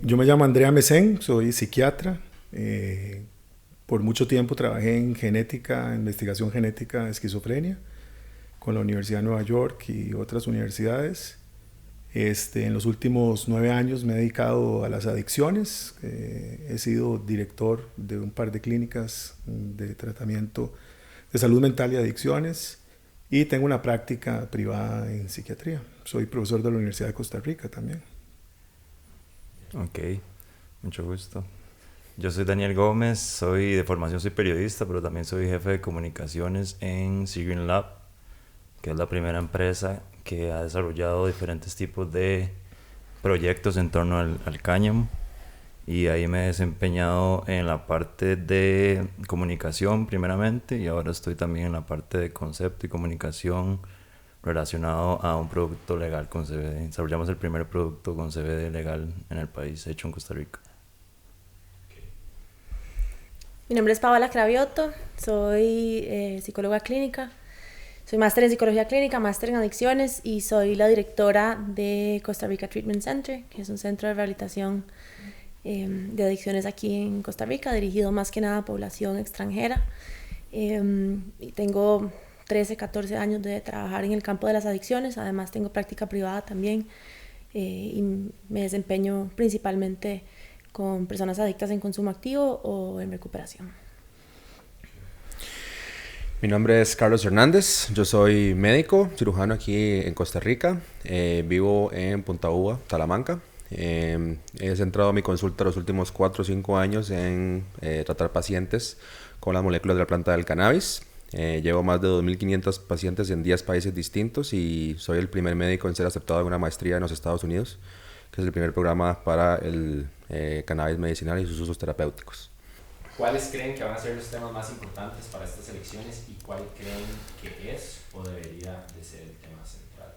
Yo me llamo Andrea Mesén, soy psiquiatra. Por mucho tiempo trabajé en genética, investigación genética de esquizofrenia con la Universidad de Nueva York y otras universidades. En los últimos 9 años me he dedicado a las adicciones. He sido director de un par de clínicas de tratamiento de salud mental y adicciones y tengo una práctica privada en psiquiatría. Soy profesor de la Universidad de Costa Rica también. Ok, mucho gusto. Yo soy Daniel Gómez, soy periodista, pero también soy jefe de comunicaciones en Seagreen Lab, que es la primera empresa que ha desarrollado diferentes tipos de proyectos en torno al cáñamo. Y ahí me he desempeñado en la parte de comunicación primeramente y ahora estoy también en la parte de concepto y comunicación relacionado a un producto legal con CBD. Desarrollamos el primer producto con CBD legal en el país, hecho en Costa Rica. Mi nombre es Paola Cravioto, soy psicóloga clínica, soy máster en psicología clínica, máster en adicciones y soy la directora de Costa Rica Treatment Center, que es un centro de rehabilitación de adicciones aquí en Costa Rica, dirigido más que nada a población extranjera. Y tengo 13, 14 años de trabajar en el campo de las adicciones, además tengo práctica privada también y me desempeño principalmente con personas adictas en consumo activo o en recuperación. Mi nombre es Carlos Hernández, yo soy médico, cirujano aquí en Costa Rica, vivo en Punta Uva, Talamanca. He centrado mi consulta los últimos 4 o 5 años en tratar pacientes con las moléculas de la planta del cannabis. Llevo más de 2.500 pacientes en 10 países distintos y soy el primer médico en ser aceptado en una maestría en los Estados Unidos, que es el primer programa para el cannabis medicinal y sus usos terapéuticos. ¿Cuáles creen que van a ser los temas más importantes para estas elecciones y cuál creen que es o debería de ser el tema central?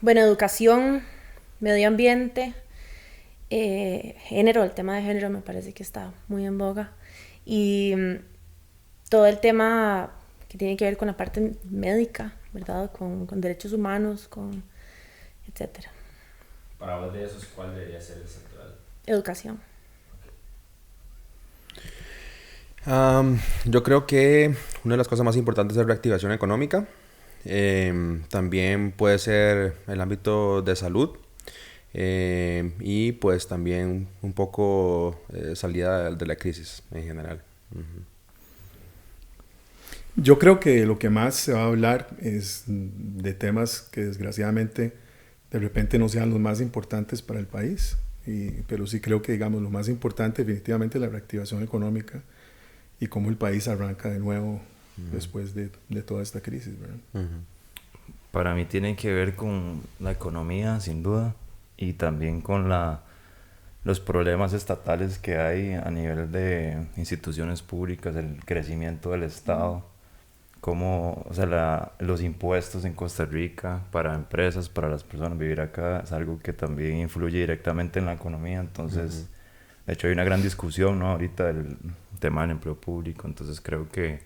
Bueno, educación, medio ambiente, género, el tema de género me parece que está muy en boga y todo el tema que tiene que ver con la parte médica, ¿verdad? Con derechos humanos, etcétera. Para vos de esos, ¿cuál debería ser el central? Educación. Yo creo que una de las cosas más importantes es la reactivación económica. También puede ser el ámbito de salud y pues también un poco salida de la crisis en general. Yo creo que lo que más se va a hablar es de temas que desgraciadamente de repente no sean los más importantes para el país, pero sí creo que digamos lo más importante definitivamente es la reactivación económica y cómo el país arranca de nuevo después de toda esta crisis, ¿verdad? Para mí tiene que ver con la economía, sin duda, y también con los problemas estatales que hay a nivel de instituciones públicas, el crecimiento del Estado, como, o sea, los impuestos en Costa Rica para empresas, para las personas, vivir acá es algo que también influye directamente en la economía. Entonces, de hecho hay una gran discusión, ¿no? Ahorita del tema del empleo público, entonces creo que,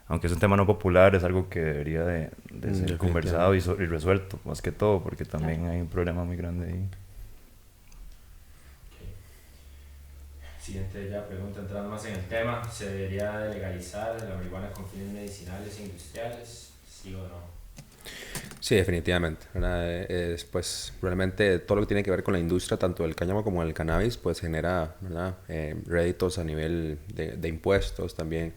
aunque es un tema no popular, es algo que debería de ser conversado y resuelto, más que todo, porque también hay un problema muy grande ahí. Siguiente ya pregunta, entrando más en el tema, ¿se debería de legalizar la marihuana con fines medicinales e industriales? ¿Sí o no? Sí, definitivamente, ¿verdad? Pues realmente todo lo que tiene que ver con la industria, tanto del cáñamo como del cannabis, pues genera, ¿verdad? Réditos a nivel de impuestos, también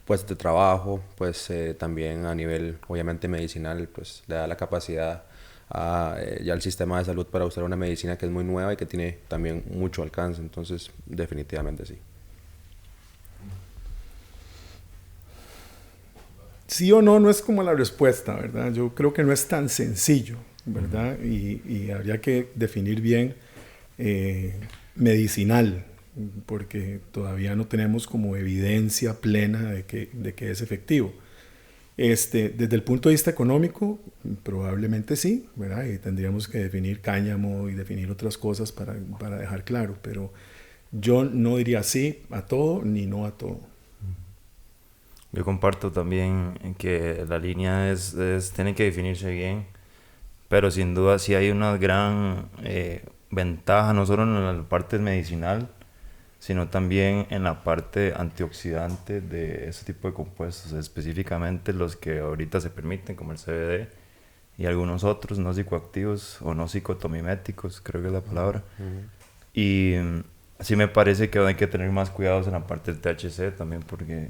puestos de trabajo, pues también a nivel obviamente medicinal, pues le da la capacidad ya al sistema de salud para usar una medicina que es muy nueva y que tiene también mucho alcance. Entonces definitivamente sí. Sí o no, no es como la respuesta, ¿verdad? Yo creo que no es tan sencillo, ¿verdad? Y habría que definir bien medicinal, porque todavía no tenemos como evidencia plena de que es efectivo. Desde el punto de vista económico, probablemente sí, ¿verdad? Y tendríamos que definir cáñamo y definir otras cosas para dejar claro, pero yo no diría sí a todo ni no a todo. Yo comparto también que la línea tiene que definirse bien, pero sin duda sí hay una gran ventaja no solo en la parte medicinal, sino también en la parte antioxidante de ese tipo de compuestos, específicamente los que ahorita se permiten, como el CBD y algunos otros no psicoactivos o no psicotomiméticos, creo que es la palabra. Y sí me parece que hay que tener más cuidados en la parte del THC también, porque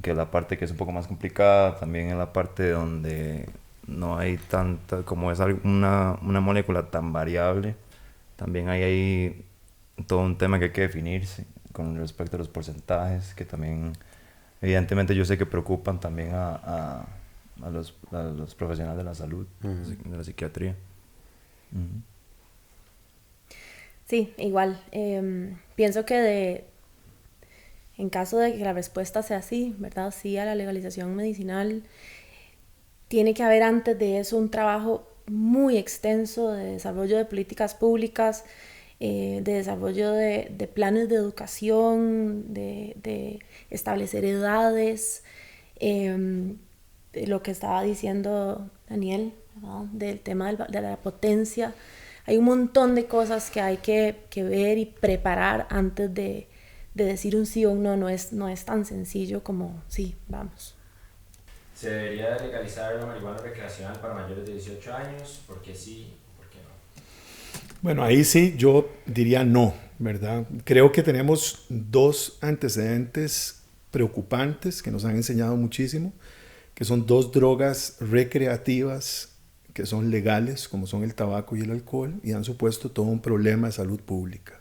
que es la parte que es un poco más complicada, también en la parte donde no hay tanta, como es una molécula tan variable, también hay todo un tema que hay que definirse con respecto a los porcentajes, que también evidentemente yo sé que preocupan también a los profesionales de la salud, de la psiquiatría. Sí, igual. Pienso que en caso de que la respuesta sea sí, ¿verdad? Sí a la legalización medicinal, tiene que haber antes de eso un trabajo muy extenso de desarrollo de políticas públicas, de desarrollo de planes de educación, de establecer edades, de lo que estaba diciendo Daniel, ¿verdad? Del tema de la potencia. Hay un montón de cosas que hay que ver y preparar antes de decir un sí o un no. No es tan sencillo como sí, vamos. ¿Se debería legalizar la marihuana recreacional para mayores de 18 años? ¿Por qué sí? ¿Por qué no? Bueno, ahí sí yo diría no, ¿verdad? Creo que tenemos dos antecedentes preocupantes que nos han enseñado muchísimo, que son dos drogas recreativas que son legales, como son el tabaco y el alcohol, y han supuesto todo un problema de salud pública,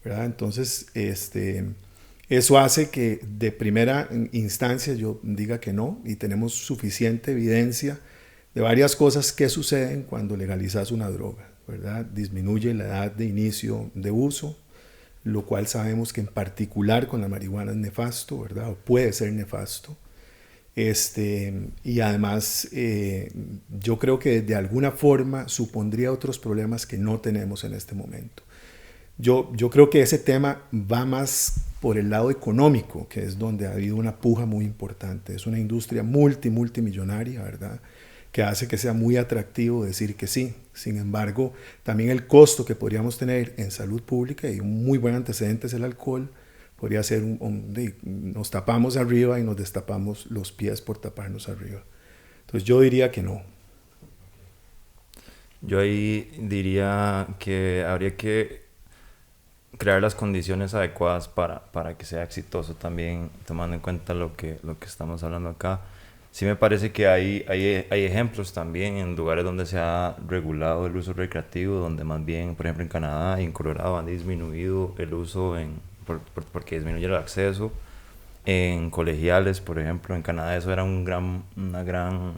¿verdad? Entonces, eso hace que de primera instancia yo diga que no, y tenemos suficiente evidencia de varias cosas que suceden cuando legalizas una droga, ¿verdad? Disminuye la edad de inicio de uso, lo cual sabemos que en particular con la marihuana es nefasto, ¿verdad? O puede ser nefasto. Y además yo creo que de alguna forma supondría otros problemas que no tenemos en este momento. Yo creo que ese tema va más por el lado económico, que es donde ha habido una puja muy importante. Es una industria multimillonaria, ¿verdad?, que hace que sea muy atractivo decir que sí. Sin embargo, también el costo que podríamos tener en salud pública, y un muy buen antecedente es el alcohol, podría ser nos tapamos arriba y nos destapamos los pies por taparnos arriba. Entonces yo diría que no. Yo ahí diría que habría que crear las condiciones adecuadas para que sea exitoso también, tomando en cuenta lo que estamos hablando acá. Sí me parece que hay ejemplos también en lugares donde se ha regulado el uso recreativo, donde más bien, por ejemplo, en Canadá y en Colorado han disminuido el uso porque disminuye el acceso. En colegiales, por ejemplo, en Canadá eso era una gran,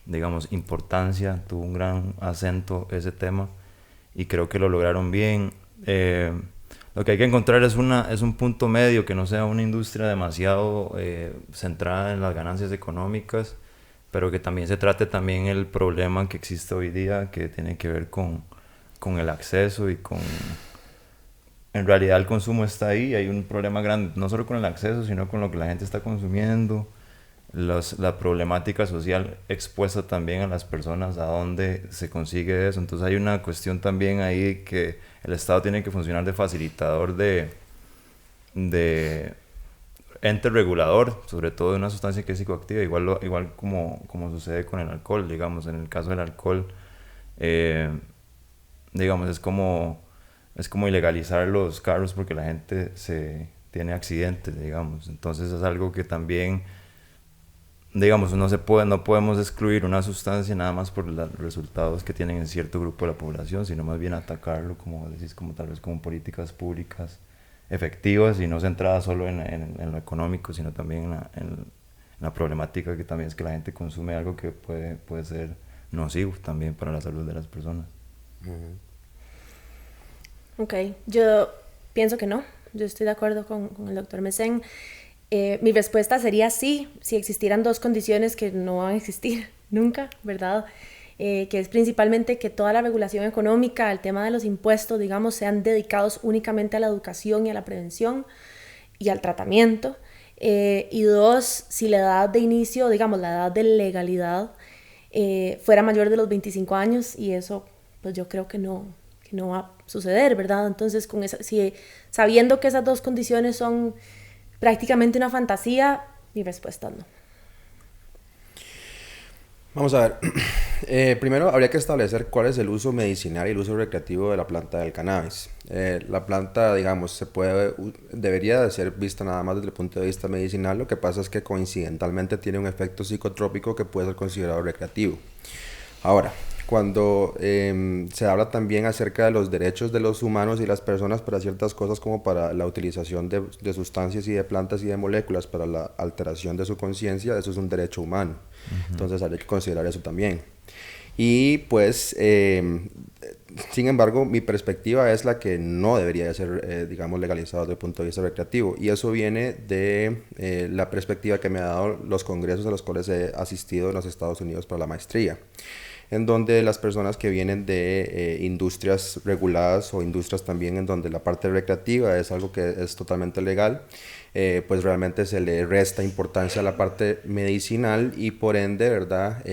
digamos, importancia, tuvo un gran acento ese tema, y creo que lo lograron bien. Lo que hay que encontrar es un punto medio, que no sea una industria demasiado centrada en las ganancias económicas, pero que también se trate también el problema que existe hoy día, que tiene que ver con el acceso y con... En realidad el consumo está ahí, hay un problema grande, no solo con el acceso, sino con lo que la gente está consumiendo, la problemática social expuesta también a las personas, a dónde se consigue eso. Entonces hay una cuestión también ahí que el Estado tiene que funcionar de facilitador, de ente regulador, sobre todo de una sustancia que es psicoactiva, igual como sucede con el alcohol. Digamos, en el caso del alcohol, digamos, es como ilegalizar los carros porque la gente tiene accidentes, digamos. Entonces es algo que también, digamos, no podemos excluir una sustancia nada más por los resultados que tienen en cierto grupo de la población, sino más bien atacarlo, como decís, como tal vez como políticas públicas efectivas y no centradas solo en lo económico, sino también en la problemática que también es que la gente consume algo que puede ser nocivo también para la salud de las personas. Ok, yo pienso que no. Yo estoy de acuerdo con el doctor Mesén. Mi respuesta sería sí, si existieran dos condiciones que no van a existir nunca, ¿verdad? Que es principalmente que toda la regulación económica, el tema de los impuestos, digamos, sean dedicados únicamente a la educación y a la prevención y al tratamiento. Y dos, si la edad de inicio, digamos, la edad de legalidad fuera mayor de los 25 años, y eso, pues yo creo que no que no va a suceder, ¿verdad? Entonces, sabiendo que esas dos condiciones son prácticamente una fantasía, mi respuesta es no. Vamos a ver. Primero habría que establecer cuál es el uso medicinal y el uso recreativo de la planta del cannabis. La planta, digamos, debería de ser vista nada más desde el punto de vista medicinal. Lo que pasa es que coincidentalmente tiene un efecto psicotrópico que puede ser considerado recreativo. Ahora, cuando se habla también acerca de los derechos de los humanos y las personas para ciertas cosas, como para la utilización de sustancias y de plantas y de moléculas para la alteración de su conciencia, eso es un derecho humano. Entonces habría que considerar eso también. Y pues, sin embargo, mi perspectiva es la que no debería de ser, digamos, legalizado desde el punto de vista recreativo. Y eso viene de la perspectiva que me han dado los congresos a los cuales he asistido en los Estados Unidos para la maestría, en donde las personas que vienen de industrias reguladas o industrias también en donde la parte recreativa es algo que es totalmente legal, pues realmente se le resta importancia a la parte medicinal y por ende, ¿verdad?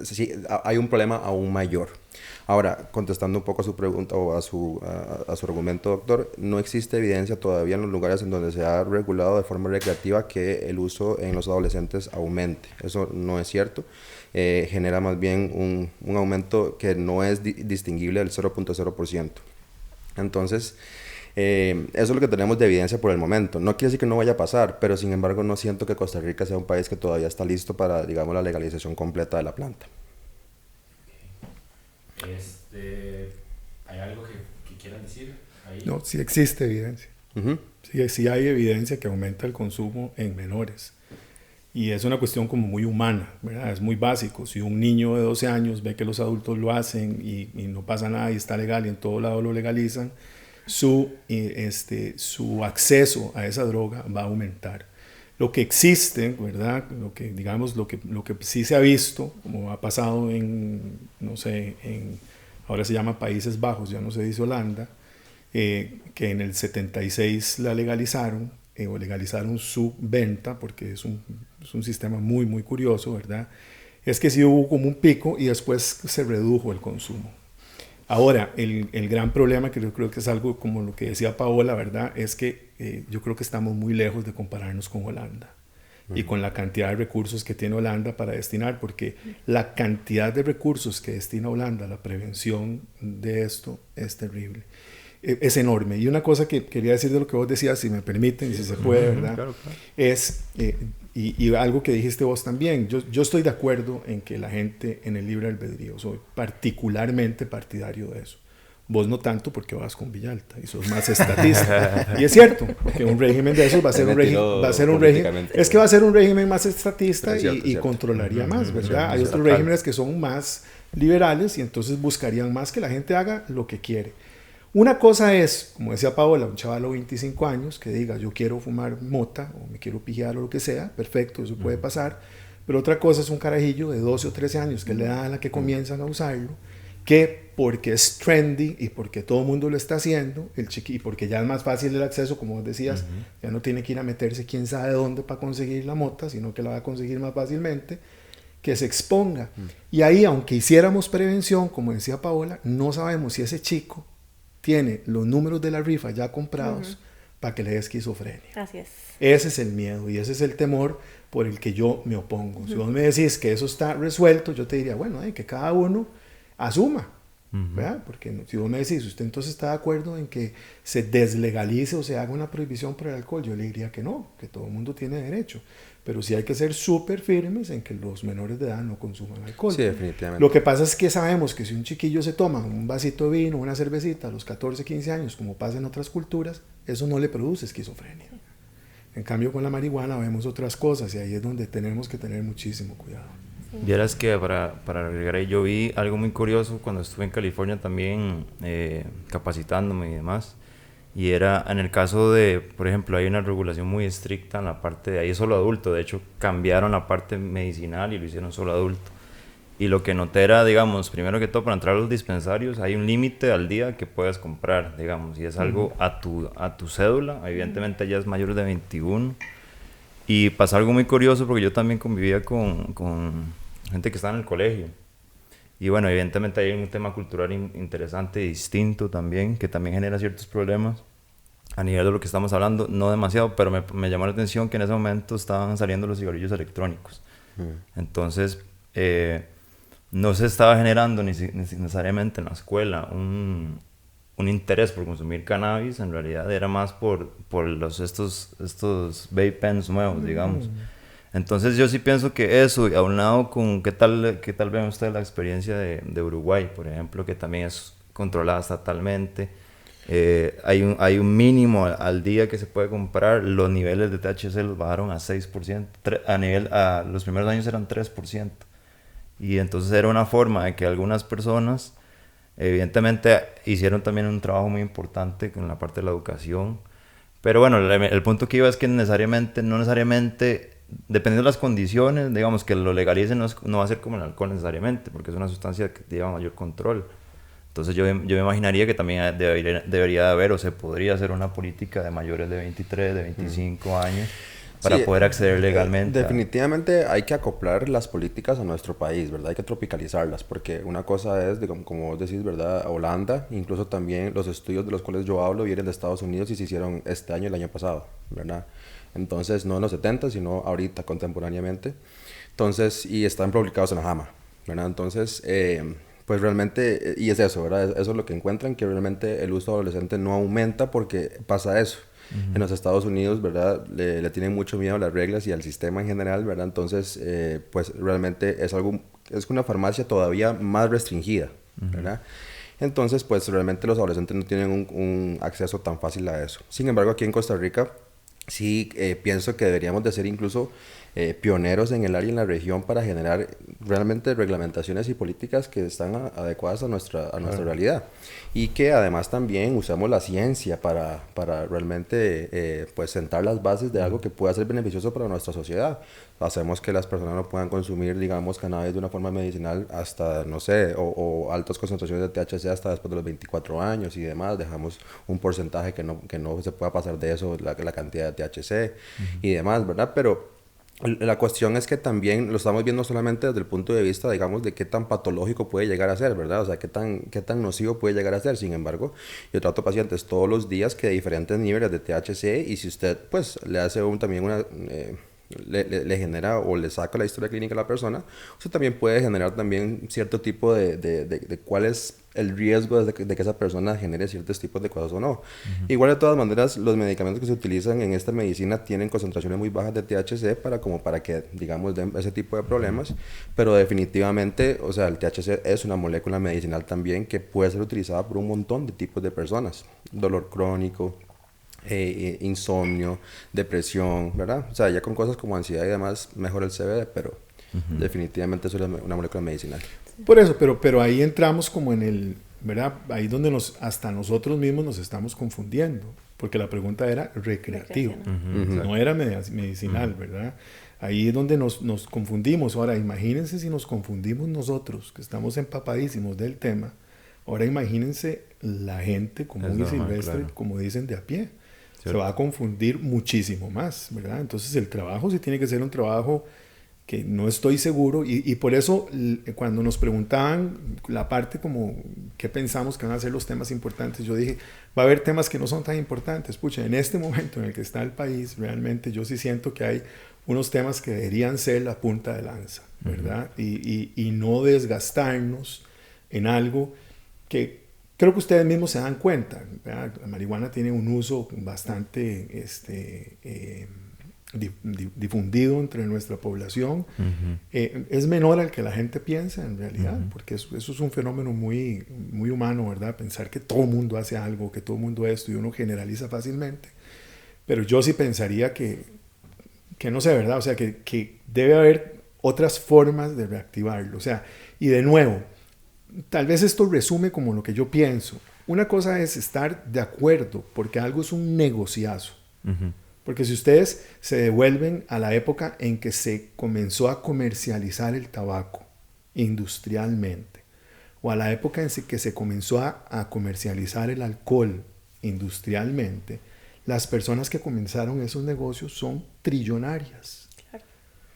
Sí, hay un problema aún mayor. Ahora, contestando un poco a su pregunta o a su argumento, doctor, no existe evidencia todavía en los lugares en donde se ha regulado de forma recreativa que el uso en los adolescentes aumente. Eso no es cierto. Genera más bien un aumento que no es distinguible del 0.0%. Entonces, eso es lo que tenemos de evidencia por el momento. No quiere decir que no vaya a pasar, pero sin embargo no siento que Costa Rica sea un país que todavía está listo para, digamos, la legalización completa de la planta. ¿Hay algo que quieran decir ahí? No, sí existe evidencia. Sí hay evidencia que aumenta el consumo en menores. Y es una cuestión como muy humana, ¿verdad? Es muy básico. Si un niño de 12 años ve que los adultos lo hacen y no pasa nada y está legal y en todo lado lo legalizan, su acceso a esa droga va a aumentar. Lo que existe, ¿verdad? Lo que sí se ha visto, como ha pasado ahora se llama Países Bajos, ya no se dice Holanda, que en el 76 la legalizaron, o legalizaron su venta, porque es un sistema muy, muy curioso, ¿verdad? Es que sí hubo como un pico y después se redujo el consumo. Ahora, el gran problema, que yo creo que es algo como lo que decía Paola, ¿verdad? Es que yo creo que estamos muy lejos de compararnos con Holanda y con la cantidad de recursos que tiene Holanda para destinar, porque la cantidad de recursos que destina Holanda a la prevención de esto es terrible. Es enorme. Y una cosa que quería decir de lo que vos decías, si me permiten y si se puede, ¿verdad? Claro. Es, y algo que dijiste vos también, yo estoy de acuerdo en que la gente en el libre albedrío, soy particularmente partidario de eso. Vos no tanto porque vas con Villalta y sos más estatista. Y es cierto, que un régimen de esos va a ser un régimen, es que va a ser un régimen más estatista y controlaría más, ¿verdad? Hay otros regímenes que son más liberales y entonces buscarían más que la gente haga lo que quiere. Una cosa es, como decía Paola, un chaval de 25 años que diga yo quiero fumar mota o me quiero pijear o lo que sea, perfecto, eso puede pasar. Pero otra cosa es un carajillo de 12 o 13 años que es la edad en la que comienzan a usarlo, que porque es trendy y porque todo el mundo lo está haciendo, y porque ya es más fácil el acceso, como vos decías, ya no tiene que ir a meterse quién sabe dónde para conseguir la mota, sino que la va a conseguir más fácilmente, que se exponga. Y ahí, aunque hiciéramos prevención, como decía Paola, no sabemos si ese chico tiene los números de la rifa ya comprados para que le dé esquizofrenia. Así es. Ese es el miedo y ese es el temor por el que yo me opongo. Si vos me decís que eso está resuelto, yo te diría, bueno, que cada uno asuma, ¿verdad? Porque si vos me decís, usted entonces está de acuerdo en que se deslegalice o se haga una prohibición por el alcohol, yo le diría que no, que todo el mundo tiene derecho. Pero sí hay que ser súper firmes en que los menores de edad no consuman alcohol. Sí, definitivamente. Lo que pasa es que sabemos que si un chiquillo se toma un vasito de vino, una cervecita a los 14, 15 años, como pasa en otras culturas, eso no le produce esquizofrenia. En cambio, con la marihuana vemos otras cosas y ahí es donde tenemos que tener muchísimo cuidado. Vieras que para agregar ahí, yo vi algo muy curioso cuando estuve en California también capacitándome y demás. Y era, en el caso de, por ejemplo, hay una regulación muy estricta en la parte de ahí es solo adulto. De hecho, cambiaron la parte medicinal y lo hicieron solo adulto. Y lo que noté era, digamos, primero que todo, para entrar a los dispensarios hay un límite al día que puedes comprar, digamos, y es algo a tu cédula. Evidentemente ya es mayor de 21. Y pasa algo muy curioso porque yo también convivía con gente que estaba en el colegio. Y bueno, evidentemente hay un tema cultural interesante y distinto también, que también genera ciertos problemas a nivel de lo que estamos hablando, no demasiado, pero me llamó la atención que en ese momento estaban saliendo los cigarrillos electrónicos. Entonces, no se estaba generando necesariamente en la escuela un interés por consumir cannabis, en realidad era más por estos vape pens nuevos, digamos. Entonces yo sí pienso que eso, a un lado con qué tal ven ustedes la experiencia de Uruguay, por ejemplo, que también es controlada estatalmente. Hay un mínimo al día que se puede comprar, los niveles de THC los bajaron a 6%, los primeros años eran 3%. Y entonces era una forma de que algunas personas, evidentemente, hicieron también un trabajo muy importante con la parte de la educación. Pero bueno, el punto que iba es que no necesariamente, dependiendo de las condiciones, digamos que lo legalicen no va a ser como el alcohol necesariamente, porque es una sustancia que lleva mayor control. Entonces yo me imaginaría que también debería de haber o se podría hacer una política de mayores de 23, de 25 años para poder acceder legalmente. Definitivamente hay que acoplar las políticas a nuestro país, ¿verdad? Hay que tropicalizarlas, porque una cosa es, digamos, como vos decís, ¿verdad? Holanda, incluso también los estudios de los cuales yo hablo vienen de Estados Unidos y se hicieron este año y el año pasado, ¿verdad? Entonces, no en los 70, sino ahorita, contemporáneamente. Entonces, y están publicados en la JAMA, ¿verdad? Entonces, pues realmente, y es eso, ¿verdad? Eso es lo que encuentran, que realmente el uso adolescente no aumenta porque pasa eso. En los Estados Unidos, ¿verdad? Le tienen mucho miedo a las reglas y al sistema en general, ¿verdad? Entonces, pues realmente es una farmacia todavía más restringida, ¿verdad? Entonces, pues realmente los adolescentes no tienen un acceso tan fácil a eso. Sin embargo, aquí en Costa Rica, sí pienso que deberíamos de ser incluso pioneros en el área y en la región para generar realmente reglamentaciones y políticas que están adecuadas a nuestra realidad, y que además también usamos la ciencia para realmente pues sentar las bases de algo que pueda ser beneficioso para nuestra sociedad. Hacemos que las personas no puedan consumir, digamos, cannabis de una forma medicinal hasta, no sé, o altas concentraciones de THC hasta después de los 24 años y demás. Dejamos un porcentaje que no se pueda pasar de eso, la cantidad de THC y demás, ¿verdad? Pero la cuestión es que también lo estamos viendo solamente desde el punto de vista, digamos, de qué tan patológico puede llegar a ser, ¿verdad? O sea, qué tan nocivo puede llegar a ser. Sin embargo, yo trato pacientes todos los días que de diferentes niveles de THC, y si usted, pues, le hace también una... le genera o le saca la historia clínica a la persona, usted también puede generar también cierto tipo de cuál es el riesgo de que esa persona genere ciertos tipos de cosas o no. Igual, de todas maneras, los medicamentos que se utilizan en esta medicina tienen concentraciones muy bajas de THC para que, digamos, den ese tipo de problemas, pero definitivamente, o sea, el THC es una molécula medicinal también que puede ser utilizada por un montón de tipos de personas. Dolor crónico, insomnio, depresión, ¿verdad? O sea, ya con cosas como ansiedad y demás, mejor el CBD, pero definitivamente eso es una molécula medicinal. Por eso, pero ahí entramos como en el, ¿verdad? Ahí donde hasta nosotros mismos nos estamos confundiendo, porque la pregunta era recreativa, no era medicinal, ¿verdad? Ahí es donde nos confundimos. Ahora, imagínense si nos confundimos nosotros, que estamos empapadísimos del tema. Ahora imagínense la gente común y silvestre, claro, como dicen, de a pie. ¿Cierto? Se va a confundir muchísimo más, ¿verdad? Entonces el trabajo sí tiene que ser un trabajo que no estoy seguro, y por eso cuando nos preguntaban la parte como qué pensamos que van a ser los temas importantes, yo dije, va a haber temas que no son tan importantes. Pucha, en este momento en el que está el país, realmente yo sí siento que hay unos temas que deberían ser la punta de lanza, ¿verdad? Y no desgastarnos en algo que creo que ustedes mismos se dan cuenta, ¿verdad? La marihuana tiene un uso bastante difundido entre nuestra población. Es menor al que la gente piensa en realidad, porque eso es un fenómeno muy, muy humano, ¿verdad? Pensar que todo el mundo hace algo, que todo el mundo esto, y uno generaliza fácilmente. Pero yo sí pensaría que no sé, ¿verdad? O sea, que debe haber otras formas de reactivarlo. O sea, y de nuevo, tal vez esto resume como lo que yo pienso. Una cosa es estar de acuerdo porque algo es un negociazo. Porque si ustedes se devuelven a la época en que se comenzó a comercializar el tabaco industrialmente, o a la época en que se comenzó a comercializar el alcohol industrialmente, las personas que comenzaron esos negocios son trillonarias. Claro.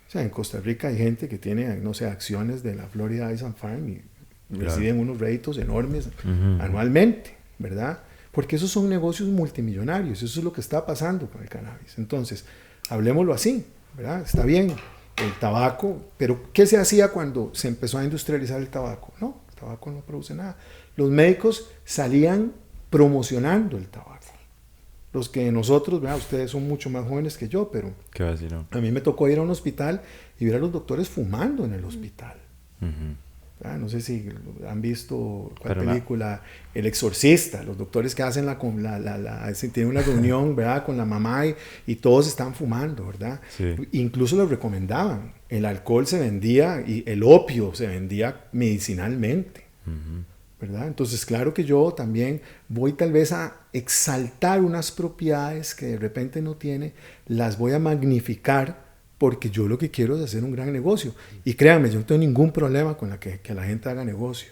O sea, en Costa Rica hay gente que tiene, no sé, acciones de la Florida Ice and Farm y reciben unos réditos enormes anualmente, ¿verdad? Porque esos son negocios multimillonarios, eso es lo que está pasando con el cannabis. Entonces, hablemoslo así, ¿verdad? Está bien, el tabaco, pero ¿qué se hacía cuando se empezó a industrializar el tabaco? No, el tabaco no produce nada. Los médicos salían promocionando el tabaco. Los que nosotros, ¿verdad? Ustedes son mucho más jóvenes que yo, pero ¿Qué va a decir? a mí me tocó ir a un hospital y ver a los doctores fumando en el hospital. No sé si han visto cuál película, El Exorcista, los doctores que hacen tienen una reunión, ¿verdad? Con la mamá y todos están fumando, ¿verdad? Sí. Incluso les recomendaban, el alcohol se vendía y el opio se vendía medicinalmente, ¿verdad? Entonces, claro que yo también voy tal vez a exaltar unas propiedades que de repente no tiene, las voy a magnificar porque yo lo que quiero es hacer un gran negocio. Y créanme, yo no tengo ningún problema con que la gente haga negocio,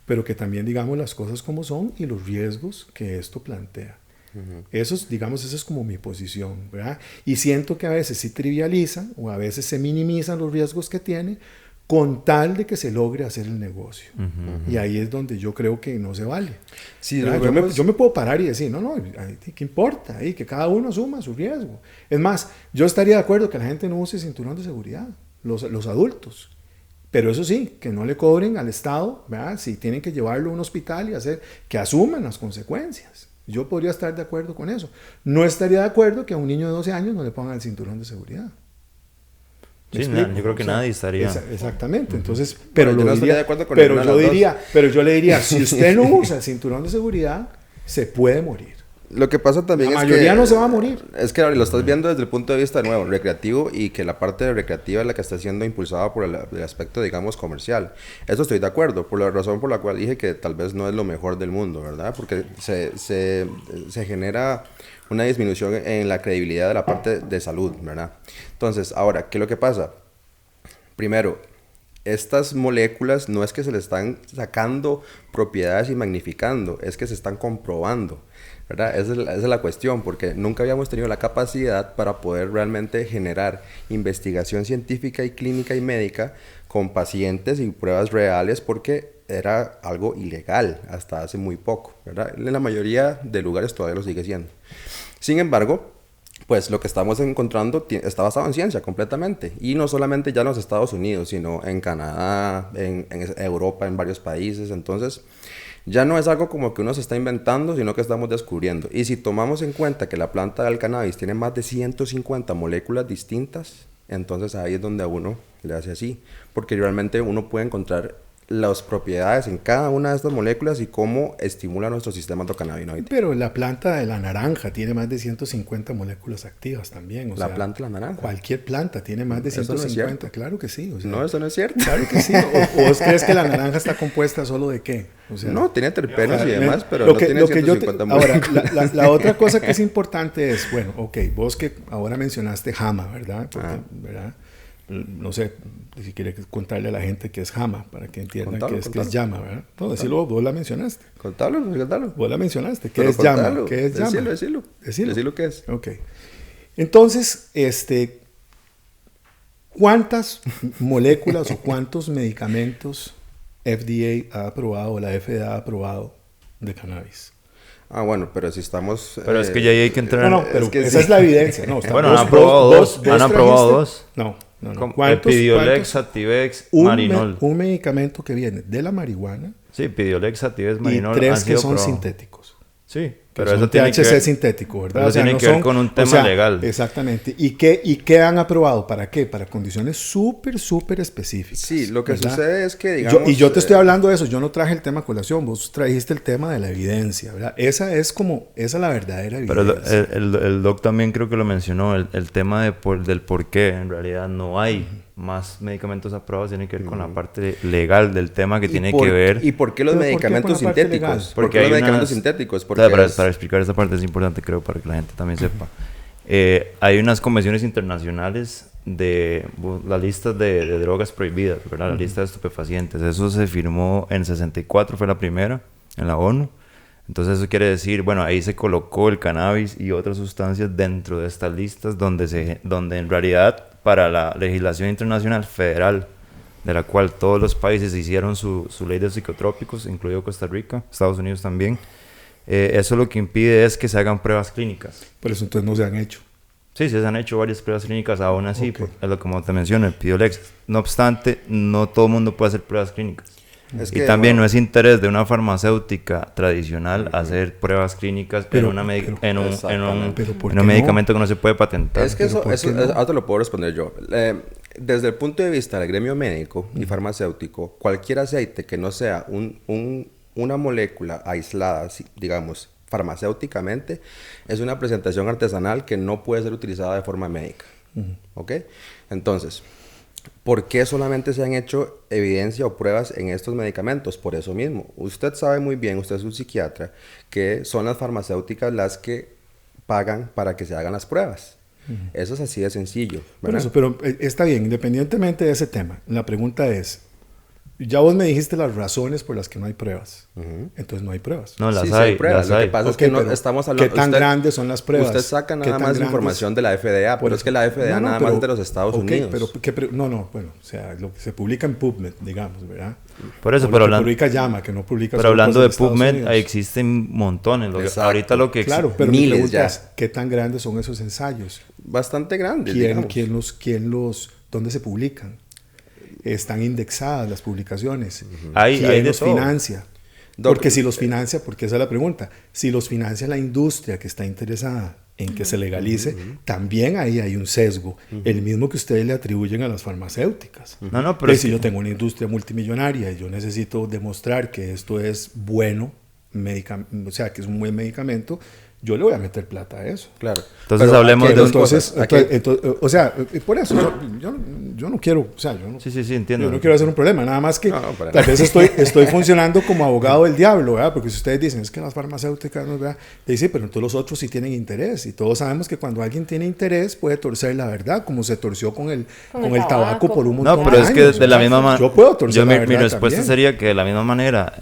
pero que también digamos las cosas como son y los riesgos que esto plantea. Esa es como mi posición, ¿verdad? Y siento que a veces se trivializan o a veces se minimizan los riesgos que tiene con tal de que se logre hacer el negocio. Y ahí es donde yo creo que no se vale. Sí, yo me puedo parar y decir, no, ¿qué importa? Ahí, que cada uno asuma su riesgo. Es más, yo estaría de acuerdo que la gente no use cinturón de seguridad, los adultos. Pero eso sí, que no le cobren al Estado, ¿verdad? Si tienen que llevarlo a un hospital y que asuman las consecuencias. Yo podría estar de acuerdo con eso. No estaría de acuerdo que a un niño de 12 años no le pongan el cinturón de seguridad. Sí, yo creo que nadie estaría. Exactamente. Entonces, pero yo lo no diría, de acuerdo con pero yo le diría, si usted no usa el cinturón de seguridad, se puede morir. Lo que pasa también la mayoría no se va a morir. Es que lo estás viendo desde el punto de vista de nuevo, recreativo, y que la parte recreativa es la que está siendo impulsada por el aspecto, digamos, comercial. Eso estoy de acuerdo, por la razón por la cual dije que tal vez no es lo mejor del mundo, ¿verdad? Porque se genera una disminución en la credibilidad de la parte de salud, ¿verdad? Entonces, ahora, ¿qué es lo que pasa? Primero, estas moléculas no es que se le están sacando propiedades y magnificando, es que se están comprobando, ¿verdad? Esa es la cuestión, porque nunca habíamos tenido la capacidad para poder realmente generar investigación científica y clínica y médica con pacientes y pruebas reales, porque era algo ilegal hasta hace muy poco, ¿verdad? En la mayoría de lugares todavía lo sigue siendo. Sin embargo, pues lo que estamos encontrando está basado en ciencia completamente. Y no solamente ya en los Estados Unidos, sino en Canadá, en Europa, en varios países. Entonces, ya no es algo como que uno se está inventando, sino que estamos descubriendo. Y si tomamos en cuenta que la planta del cannabis tiene más de 150 moléculas distintas, entonces ahí es donde a uno le hace así. Porque realmente uno puede encontrar las propiedades en cada una de estas moléculas y cómo estimula nuestro sistema endocannabinoide. Pero la planta de la naranja tiene más de 150 moléculas activas también. ¿La planta de la naranja? Cualquier planta tiene más de 150. No, claro que sí. O sea, no, eso no es cierto. Claro que sí. ¿O vos crees que la naranja está compuesta solo de qué? O sea, no, tiene terpenos y demás, pero no tiene 150 moléculas. Ahora, la otra cosa que es importante es, bueno, ok, vos que ahora mencionaste JAMA, ¿verdad? Porque, ¿verdad? No sé si quiere contarle a la gente qué es JAMA para que entiendan qué es llama, ¿verdad? No, decirlo, vos la mencionaste. Contalo. Vos la mencionaste. ¿Qué es llama? ¿Qué es llama? Decilo qué es. Ok. Entonces, ¿cuántas moléculas o cuántos medicamentos FDA ha aprobado o la FDA ha aprobado de cannabis? Ah, bueno, pero si estamos... Pero es que ya hay que entrar... No, pero es que esa es la evidencia. No, bueno, han aprobado dos. ¿Han aprobado dos? No. Epidiolex, Sativex, Marinol. Un medicamento que viene de la marihuana. Sí, Epidiolex, Sativex, Marinol. Y 3 que son sintéticos. Sí, pero eso tiene que ver, sintético, ¿verdad? Eso tiene que ver con un tema legal. Exactamente. ¿Y qué han aprobado? ¿Para qué? Para condiciones súper específicas. Sí, lo que sucede es que, digamos... yo te estoy hablando de eso. Yo no traje el tema a colación. Vos trajiste el tema de la evidencia, ¿verdad? Esa es la verdadera evidencia. Pero el doc también creo que lo mencionó. El tema del por qué en realidad no hay más medicamentos aprobados tiene que ver con la parte legal del tema que tiene que ver... ¿Y por qué los medicamentos sintéticos? Porque hay medicamentos sintéticos. Para explicar esa parte es importante, creo, para que la gente también sepa. Hay unas convenciones internacionales de las listas de drogas prohibidas, ¿verdad? La lista de estupefacientes. Eso se firmó en 64, fue la primera, en la ONU. Entonces eso quiere decir, bueno, ahí se colocó el cannabis y otras sustancias dentro de estas listas donde en realidad para la legislación internacional federal de la cual todos los países hicieron su ley de psicotrópicos, incluido Costa Rica, Estados Unidos también. Eso lo que impide es que se hagan pruebas clínicas. Por eso entonces no se han hecho. Sí, se han hecho varias pruebas clínicas, aún así, Ok. es lo como te menciono, el Pidolex. No obstante, no todo el mundo puede hacer pruebas clínicas. Es Y que, también bueno, no es interés de una farmacéutica tradicional hacer pruebas clínicas Pero- en un exactamente. Pero ¿por en qué un no? medicamento que no se puede patentar. Es que Pero ¿por qué no? ahora te lo puedo responder yo. Desde el punto de vista del gremio médico y farmacéutico, cualquier aceite que no sea una molécula aislada, digamos, farmacéuticamente, es una presentación artesanal que no puede ser utilizada de forma médica. ¿Ok? Entonces, ¿por qué solamente se han hecho evidencia o pruebas en estos medicamentos? Por eso mismo. Usted sabe muy bien, usted es un psiquiatra, que son las farmacéuticas las que pagan para que se hagan las pruebas. Eso es así de sencillo, Por ¿verdad? eso, pero está bien, independientemente de ese tema, la pregunta es, ya vos me dijiste las razones por las que no hay pruebas. Entonces no hay pruebas. No, las Sí, sí hay, pruebas. las Lo que hay. pasa Ok, es que no pero estamos hablando... ¿qué tan grandes son las pruebas? Usted saca ¿Qué nada tan más grandes? información de la FDA, pero es que la FDA No, no, nada pero- más es de los Estados ok, Unidos. pero no, bueno, o sea, lo que se publica en PubMed, digamos, ¿verdad? Por eso, O pero lo que hablando, publica Llama, que no publica pero solo hablando de cosas Estados PubMed, Unidos. ahí existen montones. Exacto. Ahorita lo que Claro, pero mi miles pregunta ya. es, ¿qué tan grandes son esos ensayos? Bastante grandes, digamos. ¿Dónde se publican? Están indexadas las publicaciones. Hay ¿Quién de los todo. financia? Porque si los financia, porque esa es la pregunta, si los financia la industria que está interesada en que se legalice, también ahí hay un sesgo, el mismo que ustedes le atribuyen a las farmacéuticas. No, pero Que es si que- yo tengo una industria multimillonaria y yo necesito demostrar que esto es bueno, o sea, que es un buen medicamento, yo le voy a meter plata a eso. Claro. Entonces Pero hablemos aquí hay de dos Entonces, cosas. Aquí- o sea, por eso yo no quiero, o sea, yo no, Sí, entiendo. yo no quiero hacer un problema, nada más que No, para tal nada. vez estoy funcionando como abogado del diablo, ¿verdad? Porque si ustedes dicen, es que las farmacéuticas, ¿no? ¿verdad? Dicen, pero entonces los otros sí tienen interés, y todos sabemos que cuando alguien tiene interés puede torcer la verdad, como se torció con el tabaco por un montón No, pero de es que años, de la ¿verdad? misma manera... Yo puedo torcer la mi verdad respuesta también. sería que de la misma manera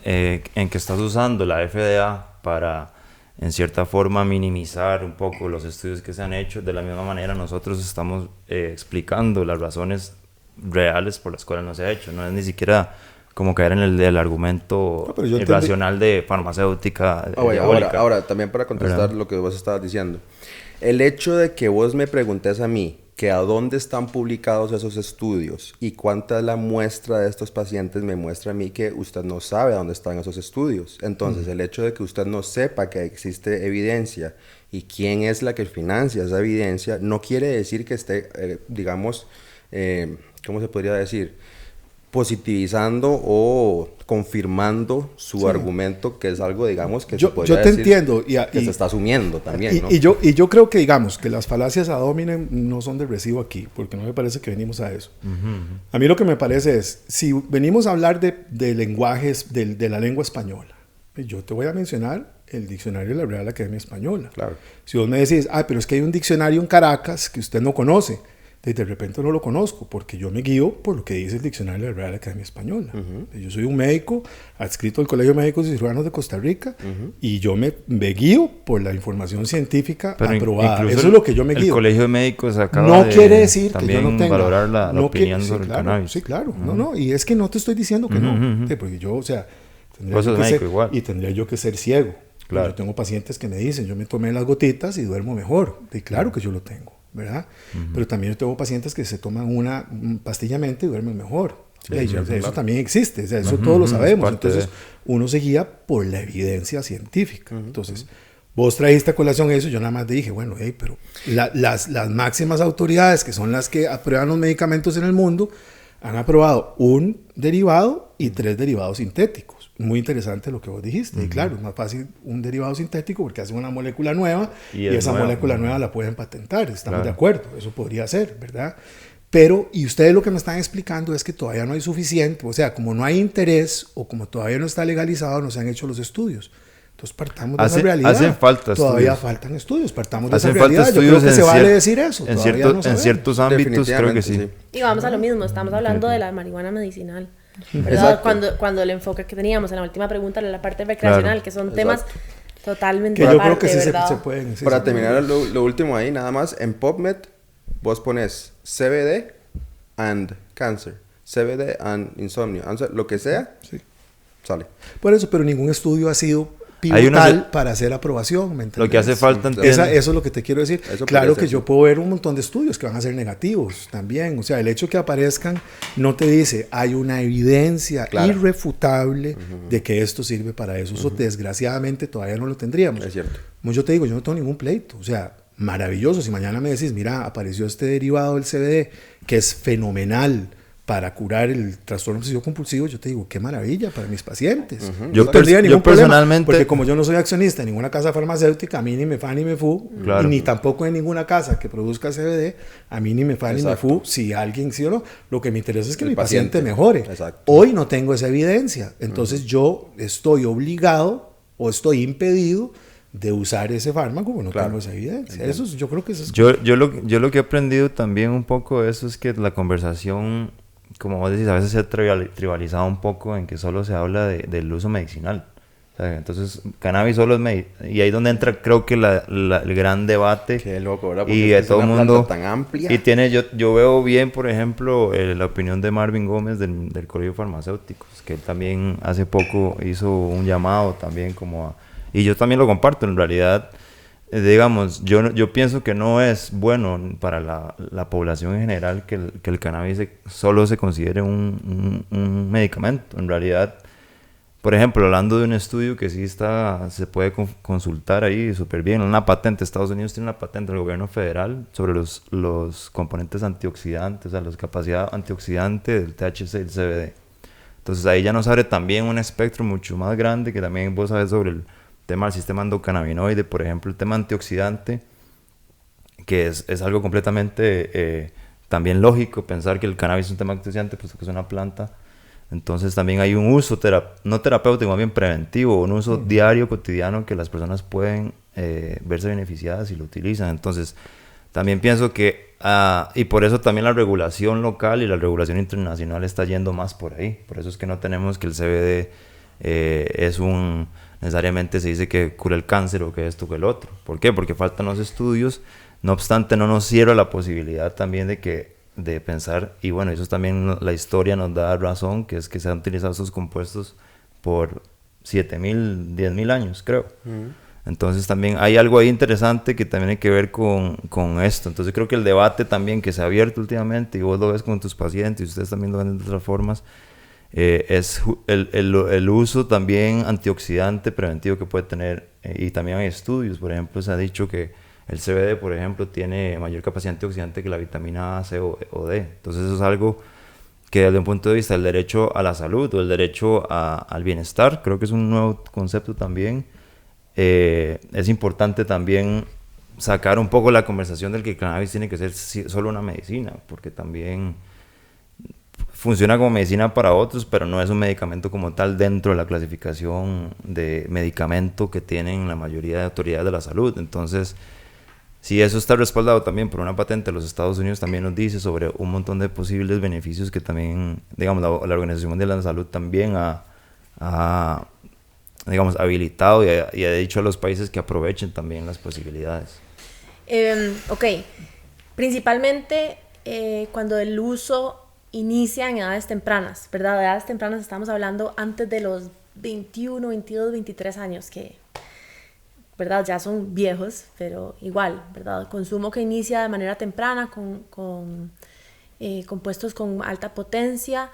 en que estás usando la FDA para, en cierta forma, minimizar un poco los estudios que se han hecho, de la misma manera nosotros estamos explicando las razones reales por las cuales no se ha hecho. No es ni siquiera como caer en el argumento No, pero yo entendí- irracional de farmacéutica Oye, diabólica. ahora, también para contestar ¿Verdad? lo que vos estabas diciendo. El hecho de que vos me preguntes a mí que a dónde están publicados esos estudios y cuánta es la muestra de estos pacientes me muestra a mí que usted no sabe a dónde están esos estudios. Entonces, el hecho de que usted no sepa que existe evidencia y quién es la que financia esa evidencia, no quiere decir que esté, digamos, ¿cómo se podría decir? Positivizando o confirmando su argumento, que es algo, digamos, que se podría yo te decir entiendo que se está asumiendo también, ¿no? y yo creo que, digamos, que las falacias ad hominem no son de recibo aquí, porque no me parece que venimos a eso. A mí lo que me parece es, si venimos a hablar de lenguajes, de la lengua española, yo te voy a mencionar el diccionario de la Real Academia Española. Claro. Si vos me decís, pero es que hay un diccionario en Caracas que usted no conoce, de repente no lo conozco, porque yo me guío por lo que dice el diccionario de la Real Academia Española. Yo soy un médico adscrito al Colegio de Médicos y Cirujanos de Costa Rica, y yo me guío por la información científica Pero aprobada. incluso Eso es lo que yo me el guío. Colegio de Médicos acaba No de quiere decir que yo también no tenga valorar la no opinión sí, sobre claro, el cannabis. Sí, claro. No, y es que no te estoy diciendo que no. Sí, porque yo, o sea, tendría Vos yo sos que médico ser, igual. y tendría yo que ser ciego. Claro. Yo tengo pacientes que me dicen, yo me tomé las gotitas y duermo mejor. Y claro que yo lo tengo, ¿verdad? Pero también yo tengo pacientes que se toman una pastilla mente y duermen mejor. Eso también existe, o sea, eso todos lo sabemos. parte Entonces, de- uno se guía por la evidencia científica. Entonces, vos trajiste a colación eso, yo nada más te dije, bueno, pero las máximas autoridades, que son las que aprueban los medicamentos en el mundo, han aprobado un derivado y 3 derivados sintéticos. Muy interesante lo que vos dijiste. Y claro, es más fácil un derivado sintético porque hacen una molécula nueva Y y es esa nueva. molécula nueva la pueden patentar. Estamos Claro. de acuerdo, eso podría ser, ¿verdad? Pero, y ustedes lo que me están explicando es que todavía no hay suficiente, o sea, como no hay interés o como todavía no está legalizado, no se han hecho los estudios. Entonces partamos de esa realidad. Hacen falta Todavía estudios. faltan estudios, partamos de esa Hacen falta realidad. Yo creo estudios que se en vale cier- decir eso. En, todavía cierto- no en sabemos. ciertos ámbitos creo que sí. Definitivamente, Y vamos a lo mismo, estamos hablando de la marihuana medicinal. ¿Verdad? Exacto. Cuando el enfoque que teníamos en la última pregunta era la parte recreacional, Claro. que son Exacto. temas totalmente Que yo aparte, creo que sí ¿verdad? se pueden. sí, Para se terminar lo último ahí, nada más, en PubMed vos pones CBD and cancer. CBD and insomnio, lo que sea, Sí. sale. Por eso, pero ningún estudio ha sido Hay unos- pivotal para hacer aprobación, ¿me entiendes? Lo que hace falta Eso es lo que te quiero decir. Eso Claro podría que ser. yo puedo ver un montón de estudios que van a ser negativos también. O sea, el hecho que aparezcan no te dice, hay una evidencia Claro. irrefutable de que esto sirve para eso. Eso desgraciadamente todavía no lo tendríamos. Es cierto. Como yo te digo, yo no tengo ningún pleito. O sea, maravilloso. Si mañana me decís, mira, apareció este derivado del CBD que es fenomenal para curar el trastorno obsesivo compulsivo, yo te digo, qué maravilla para mis pacientes. Yo No tendría pers- ningún yo problema, personalmente- porque como yo no soy accionista en ninguna casa farmacéutica, a mí ni me fa ni me fu, Claro. y ni tampoco en ninguna casa que produzca CBD, a mí ni me fa ni me Exacto. fu, si alguien sí o no. Lo que me interesa es que El mi paciente paciente. mejore. Exacto. Hoy no tengo esa evidencia, entonces yo estoy obligado o estoy impedido de usar ese fármaco porque no Claro. tengo esa evidencia. Eso es- yo creo que eso es... Yo lo que he aprendido también un poco de eso es que la conversación, como vos decís, a veces se ha tribalizado un poco en que solo se habla del uso medicinal. O sea, entonces, cannabis solo es y ahí es donde entra, creo que el gran debate. Qué loco, ¿verdad? Y Porque de es todo el una mundo. planta tan amplia. Y tiene, yo veo bien, por ejemplo, la opinión de Marvin Gómez del Colegio de Farmacéuticos, que él también hace poco hizo un llamado también como y yo también lo comparto, en realidad, digamos, yo pienso que no es bueno para la población en general que el cannabis solo se considere un medicamento. En realidad, por ejemplo, hablando de un estudio que sí se puede consultar ahí súper bien, una patente, Estados Unidos tiene una patente del gobierno federal sobre los componentes antioxidantes, o sea, la capacidad antioxidante del THC y el CBD. Entonces ahí ya nos abre también un espectro mucho más grande, que también vos sabes sobre el tema del sistema endocannabinoide, por ejemplo, el tema antioxidante, que es algo completamente también lógico pensar que el cannabis es un tema antioxidante, puesto que es una planta. Entonces también hay un uso, no terapéutico, más bien preventivo, un uso diario, cotidiano, que las personas pueden verse beneficiadas si lo utilizan. Entonces también pienso que, y por eso también la regulación local y la regulación internacional está yendo más por ahí. Por eso es que no tenemos que el CBD necesariamente se dice que cura el cáncer o que esto que el otro. ¿Por qué? Porque faltan los estudios. No obstante, no nos cierra la posibilidad también de pensar, y bueno, eso también la historia nos da razón, que es que se han utilizado esos compuestos por 7.000, 10.000 años, creo. Entonces también hay algo ahí interesante que también hay que ver con esto. Entonces creo que el debate también que se ha abierto últimamente, y vos lo ves con tus pacientes, y ustedes también lo ven de otras formas, es el uso también antioxidante preventivo que puede tener, y también hay estudios, por ejemplo, se ha dicho que el CBD, por ejemplo, tiene mayor capacidad antioxidante que la vitamina A, C o D. Entonces eso es algo que desde un punto de vista del derecho a la salud o el derecho al bienestar, creo que es un nuevo concepto también. Es importante también sacar un poco la conversación del que el cannabis tiene que ser solo una medicina, porque también funciona como medicina para otros, pero no es un medicamento como tal dentro de la clasificación de medicamento que tienen la mayoría de autoridades de la salud. Entonces, si eso está respaldado también por una patente de los Estados Unidos, también nos dice sobre un montón de posibles beneficios que también, digamos, la Organización Mundial de la Salud también ha digamos, habilitado y ha dicho a los países que aprovechen también las posibilidades. Ok, principalmente cuando el uso inicia en edades tempranas, ¿verdad? De edades tempranas estamos hablando antes de los 21, 22, 23 años, que, ¿verdad? Ya son viejos, pero igual, ¿verdad? Consumo que inicia de manera temprana con compuestos con alta potencia,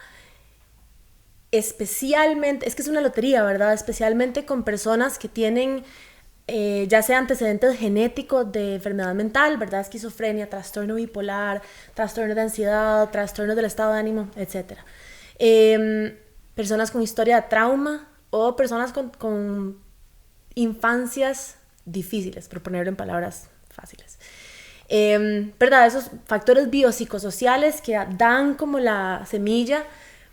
especialmente, es que es una lotería, ¿verdad? Especialmente con personas que tienen ya sea antecedentes genéticos de enfermedad mental, ¿verdad? Esquizofrenia, trastorno bipolar, trastorno de ansiedad, trastorno del estado de ánimo, etc. Personas con historia de trauma o personas con infancias difíciles, por ponerlo en palabras fáciles. ¿Verdad? Esos factores biopsicosociales que dan como la semilla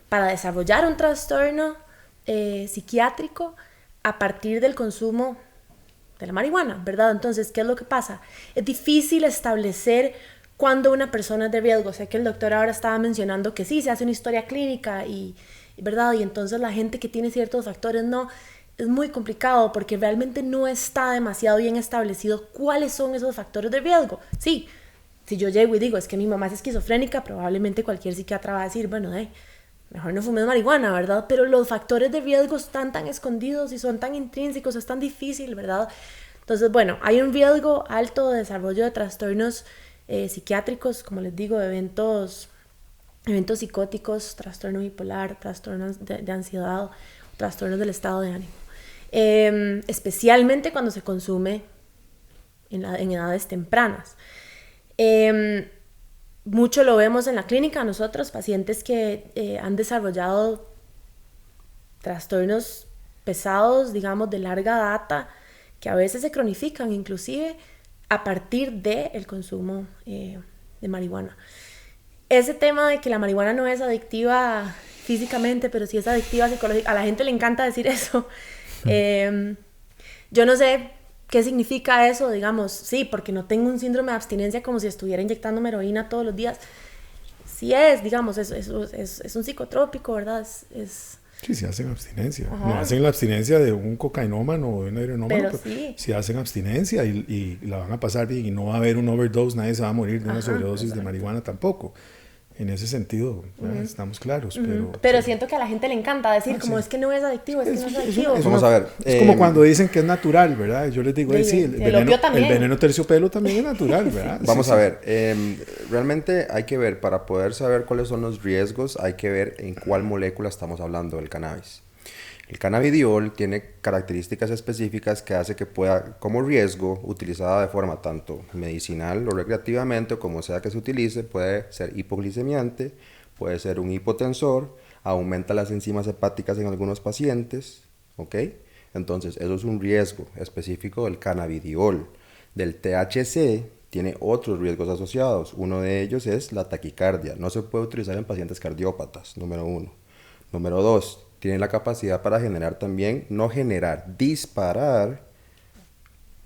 para desarrollar un trastorno psiquiátrico a partir del consumo de la marihuana, ¿verdad? Entonces, ¿qué es lo que pasa? Es difícil establecer cuándo una persona es de riesgo. Sé que el doctor ahora estaba mencionando que sí, se hace una historia clínica ¿verdad? Y entonces la gente que tiene ciertos factores no. Es muy complicado porque realmente no está demasiado bien establecido cuáles son esos factores de riesgo. Sí, si yo llego y digo, es que mi mamá es esquizofrénica, probablemente cualquier psiquiatra va a decir, bueno, mejor no fumes marihuana, ¿verdad? Pero los factores de riesgo están tan escondidos y son tan intrínsecos, es tan difícil, ¿verdad? Entonces, bueno, hay un riesgo alto de desarrollo de trastornos psiquiátricos, como les digo, eventos psicóticos, trastorno bipolar, trastornos de ansiedad, trastornos del estado de ánimo. Especialmente cuando se consume en edades tempranas. Mucho lo vemos en la clínica nosotros, pacientes que han desarrollado trastornos pesados, digamos, de larga data, que a veces se cronifican inclusive a partir del consumo de marihuana. Ese tema de que la marihuana no es adictiva físicamente, pero sí es adictiva psicológicamente, a la gente le encanta decir eso. Yo no sé qué significa eso, digamos, sí, porque no tengo un síndrome de abstinencia como si estuviera inyectándome heroína todos los días. Sí es, digamos, es un psicotrópico, ¿verdad? Sí, sí hacen abstinencia. Ajá. No hacen la abstinencia de un cocainómano o de un heroinómano, pero sí hacen abstinencia y la van a pasar bien y no va a haber un overdose, nadie se va a morir de una sobredosis de marihuana tampoco. En ese sentido, estamos claros. Pero siento que a la gente le encanta decir, como es que no es adictivo, es que no es adictivo. Vamos a ver. Es como cuando dicen que es natural, ¿verdad? Yo les digo, sí, el veneno terciopelo también es natural, ¿verdad? Vamos a ver. Realmente hay que ver, para poder saber cuáles son los riesgos, hay que ver en cuál molécula estamos hablando del cannabis. El cannabidiol tiene características específicas que hace que pueda, como riesgo, utilizada de forma tanto medicinal o recreativamente, o como sea que se utilice, puede ser hipoglicemiante, puede ser un hipotensor, aumenta las enzimas hepáticas en algunos pacientes, ¿ok? Entonces, eso es un riesgo específico del cannabidiol. Del THC tiene otros riesgos asociados. Uno de ellos es la taquicardia. No se puede utilizar en pacientes cardiópatas, número 1. Número 2. Tiene la capacidad para generar también, disparar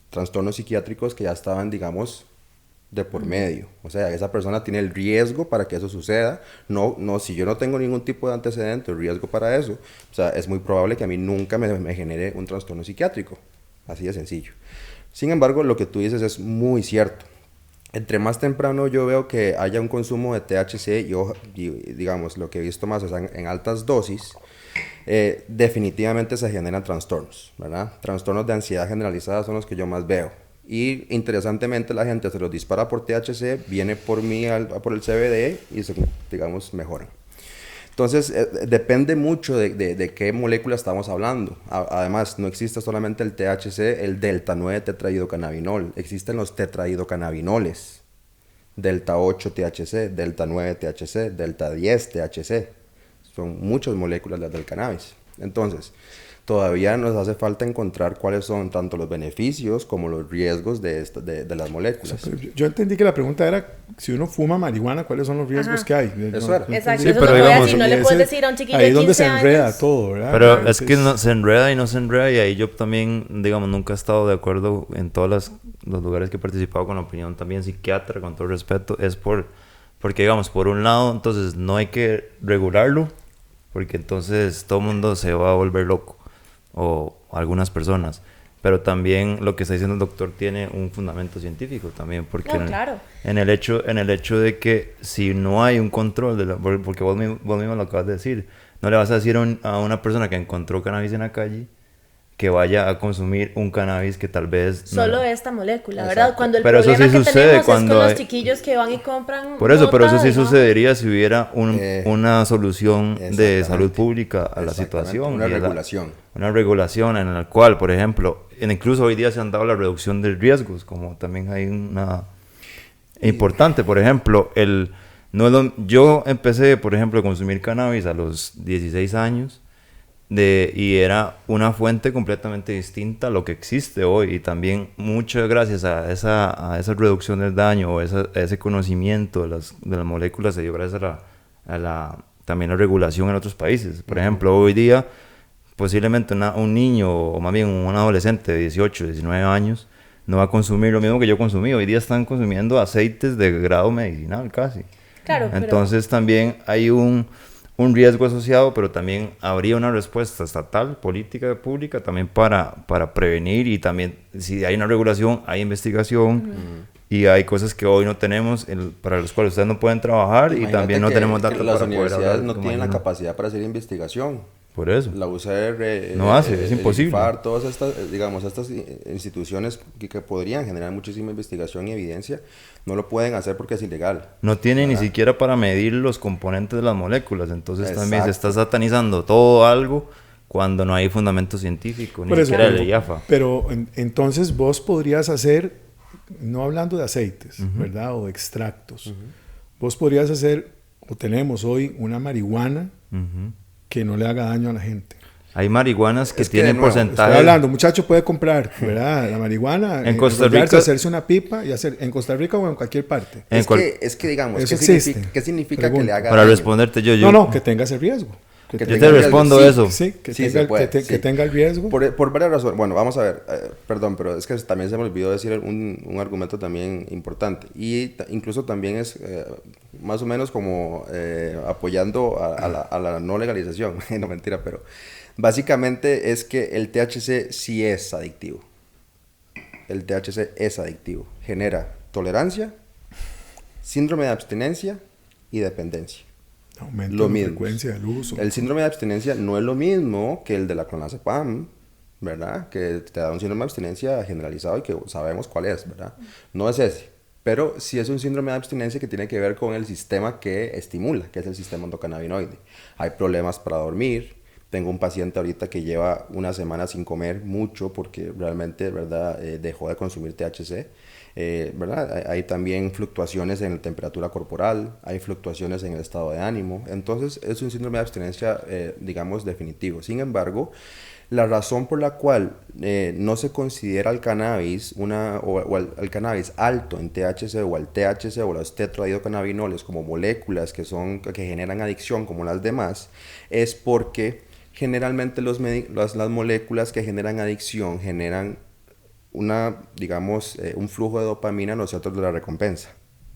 trastornos psiquiátricos que ya estaban, digamos, de por medio. O sea, esa persona tiene el riesgo para que eso suceda. No, si yo no tengo ningún tipo de antecedente o riesgo para eso, o sea, es muy probable que a mí nunca me genere un trastorno psiquiátrico. Así de sencillo. Sin embargo, lo que tú dices es muy cierto. Entre más temprano yo veo que haya un consumo de THC, y digamos, lo que he visto más es en altas dosis, definitivamente se generan trastornos, ¿verdad? Trastornos de ansiedad generalizada son los que yo más veo. Y interesantemente la gente se los dispara por THC, viene por por el CBD y digamos, mejoran. Entonces, depende mucho de qué molécula estamos hablando. Además, no existe solamente el THC, el delta 9 tetrahidrocannabinol. Existen los tetrahidrocannabinoles. Delta 8 THC, delta 9 THC, delta 10 THC. Son muchas moléculas las del cannabis. Entonces, todavía nos hace falta encontrar cuáles son tanto los beneficios como los riesgos de las moléculas. O sea, yo entendí que la pregunta era, si uno fuma marihuana, ¿cuáles son los riesgos que hay? Eso era. Exacto, sí, eso pero digamos, no le puedes decir a un chiquillo ahí de 15 donde se enreda años. todo, ¿verdad? Pero Entonces, es que no, se enreda y no se enreda, y ahí yo también, digamos, nunca he estado de acuerdo en todos los lugares que he participado con la opinión también psiquiatra, con todo respeto, es porque, digamos, por un lado, entonces no hay que regularlo, porque entonces todo el mundo se va a volver loco, o algunas personas. Pero también lo que está diciendo el doctor tiene un fundamento científico también, porque claro. en el hecho de que si no hay un control, porque vos mismo lo acabas de decir, no le vas a decir a una persona que encontró cannabis en la calle que vaya a consumir un cannabis que tal vez... Solo esta molécula, ¿verdad? Cuando el pero problema eso sí que sucede tenemos cuando es con hay... los chiquillos que van y compran... Por eso, pero eso sí ¿no? sucedería si hubiera una solución de salud pública a la situación. Una regulación. Una regulación en la cual, por ejemplo, incluso hoy día se han dado la reducción de riesgos, como también hay una... importante, por ejemplo, yo empecé, por ejemplo, a consumir cannabis a los 16 años, y era una fuente completamente distinta a lo que existe hoy, y también muchas gracias a esa reducción del daño o a ese conocimiento de las moléculas se dio gracias también la regulación en otros países. Por ejemplo, hoy día posiblemente un niño o más bien un adolescente de 18, 19 años no va a consumir lo mismo que yo consumí. Hoy día están consumiendo aceites de grado medicinal casi. Claro, entonces también hay un riesgo asociado, pero también habría una respuesta estatal, política, pública, también para prevenir, y también si hay una regulación, hay investigación, y hay cosas que hoy no tenemos, para los cuales ustedes no pueden trabajar. Imagínate y también no que, tenemos datos que para las poder universidades hablar, no tienen la imagino. capacidad para hacer investigación. Por eso. La UCR, No hace, es imposible. el IFAR, todas estas, digamos, estas instituciones que podrían generar muchísima investigación y evidencia, no lo pueden hacer porque es ilegal. No tiene ni ¿verdad? siquiera para medir los componentes de las moléculas, entonces también se está Exacto. satanizando todo algo cuando no hay fundamento científico, ni Por eso, siquiera el IAFA. pero entonces vos podrías hacer, no hablando de aceites, ¿verdad? O de extractos. Vos podrías hacer, o tenemos hoy, una marihuana Ujú. que no le haga daño a la gente. Hay marihuanas que Es que, de tienen nuevo, porcentaje. Estoy hablando, muchacho puede comprar, ¿verdad? La marihuana, En Costa enrollarse, Rica- hacerse una pipa y hacer en Costa Rica o en cualquier parte. En cual- Es que digamos, Eso ¿qué existe. significa que Pregunto. le haga Para daño? responderte yo, No, que tenga ese riesgo. Que Que yo tenga- te respondo sí, eso. Sí, que, Sí, tenga, se puede, que sí. tenga el riesgo. Por varias razones. Bueno, vamos a ver. Perdón, pero es que también se me olvidó decir un argumento también importante. Y incluso también es más o menos como apoyando a la no legalización. No, mentira, pero básicamente es que el THC sí es adictivo. El THC es adictivo. Genera tolerancia, síndrome de abstinencia y dependencia. Aumenta Lo la mismo. frecuencia del uso. El síndrome de abstinencia no es lo mismo que el de la clonazepam, ¿verdad? Que te da un síndrome de abstinencia generalizado y que sabemos cuál es, ¿verdad? No es ese, pero sí es un síndrome de abstinencia que tiene que ver con el sistema que estimula, que es el sistema endocannabinoide. Hay problemas para dormir. Tengo un paciente ahorita que lleva una semana sin comer mucho porque realmente, ¿verdad? Dejó de consumir THC. ¿Verdad? Hay también fluctuaciones en la temperatura corporal, hay fluctuaciones en el estado de ánimo. Entonces es un síndrome de abstinencia, digamos, definitivo. Sin embargo, la razón por la cual no se considera al cannabis o al cannabis alto en THC o al THC o los tetrahidrocannabinoles como moléculas que generan adicción como las demás es porque generalmente las moléculas que generan adicción generan un flujo de dopamina en los centros de la recompensa,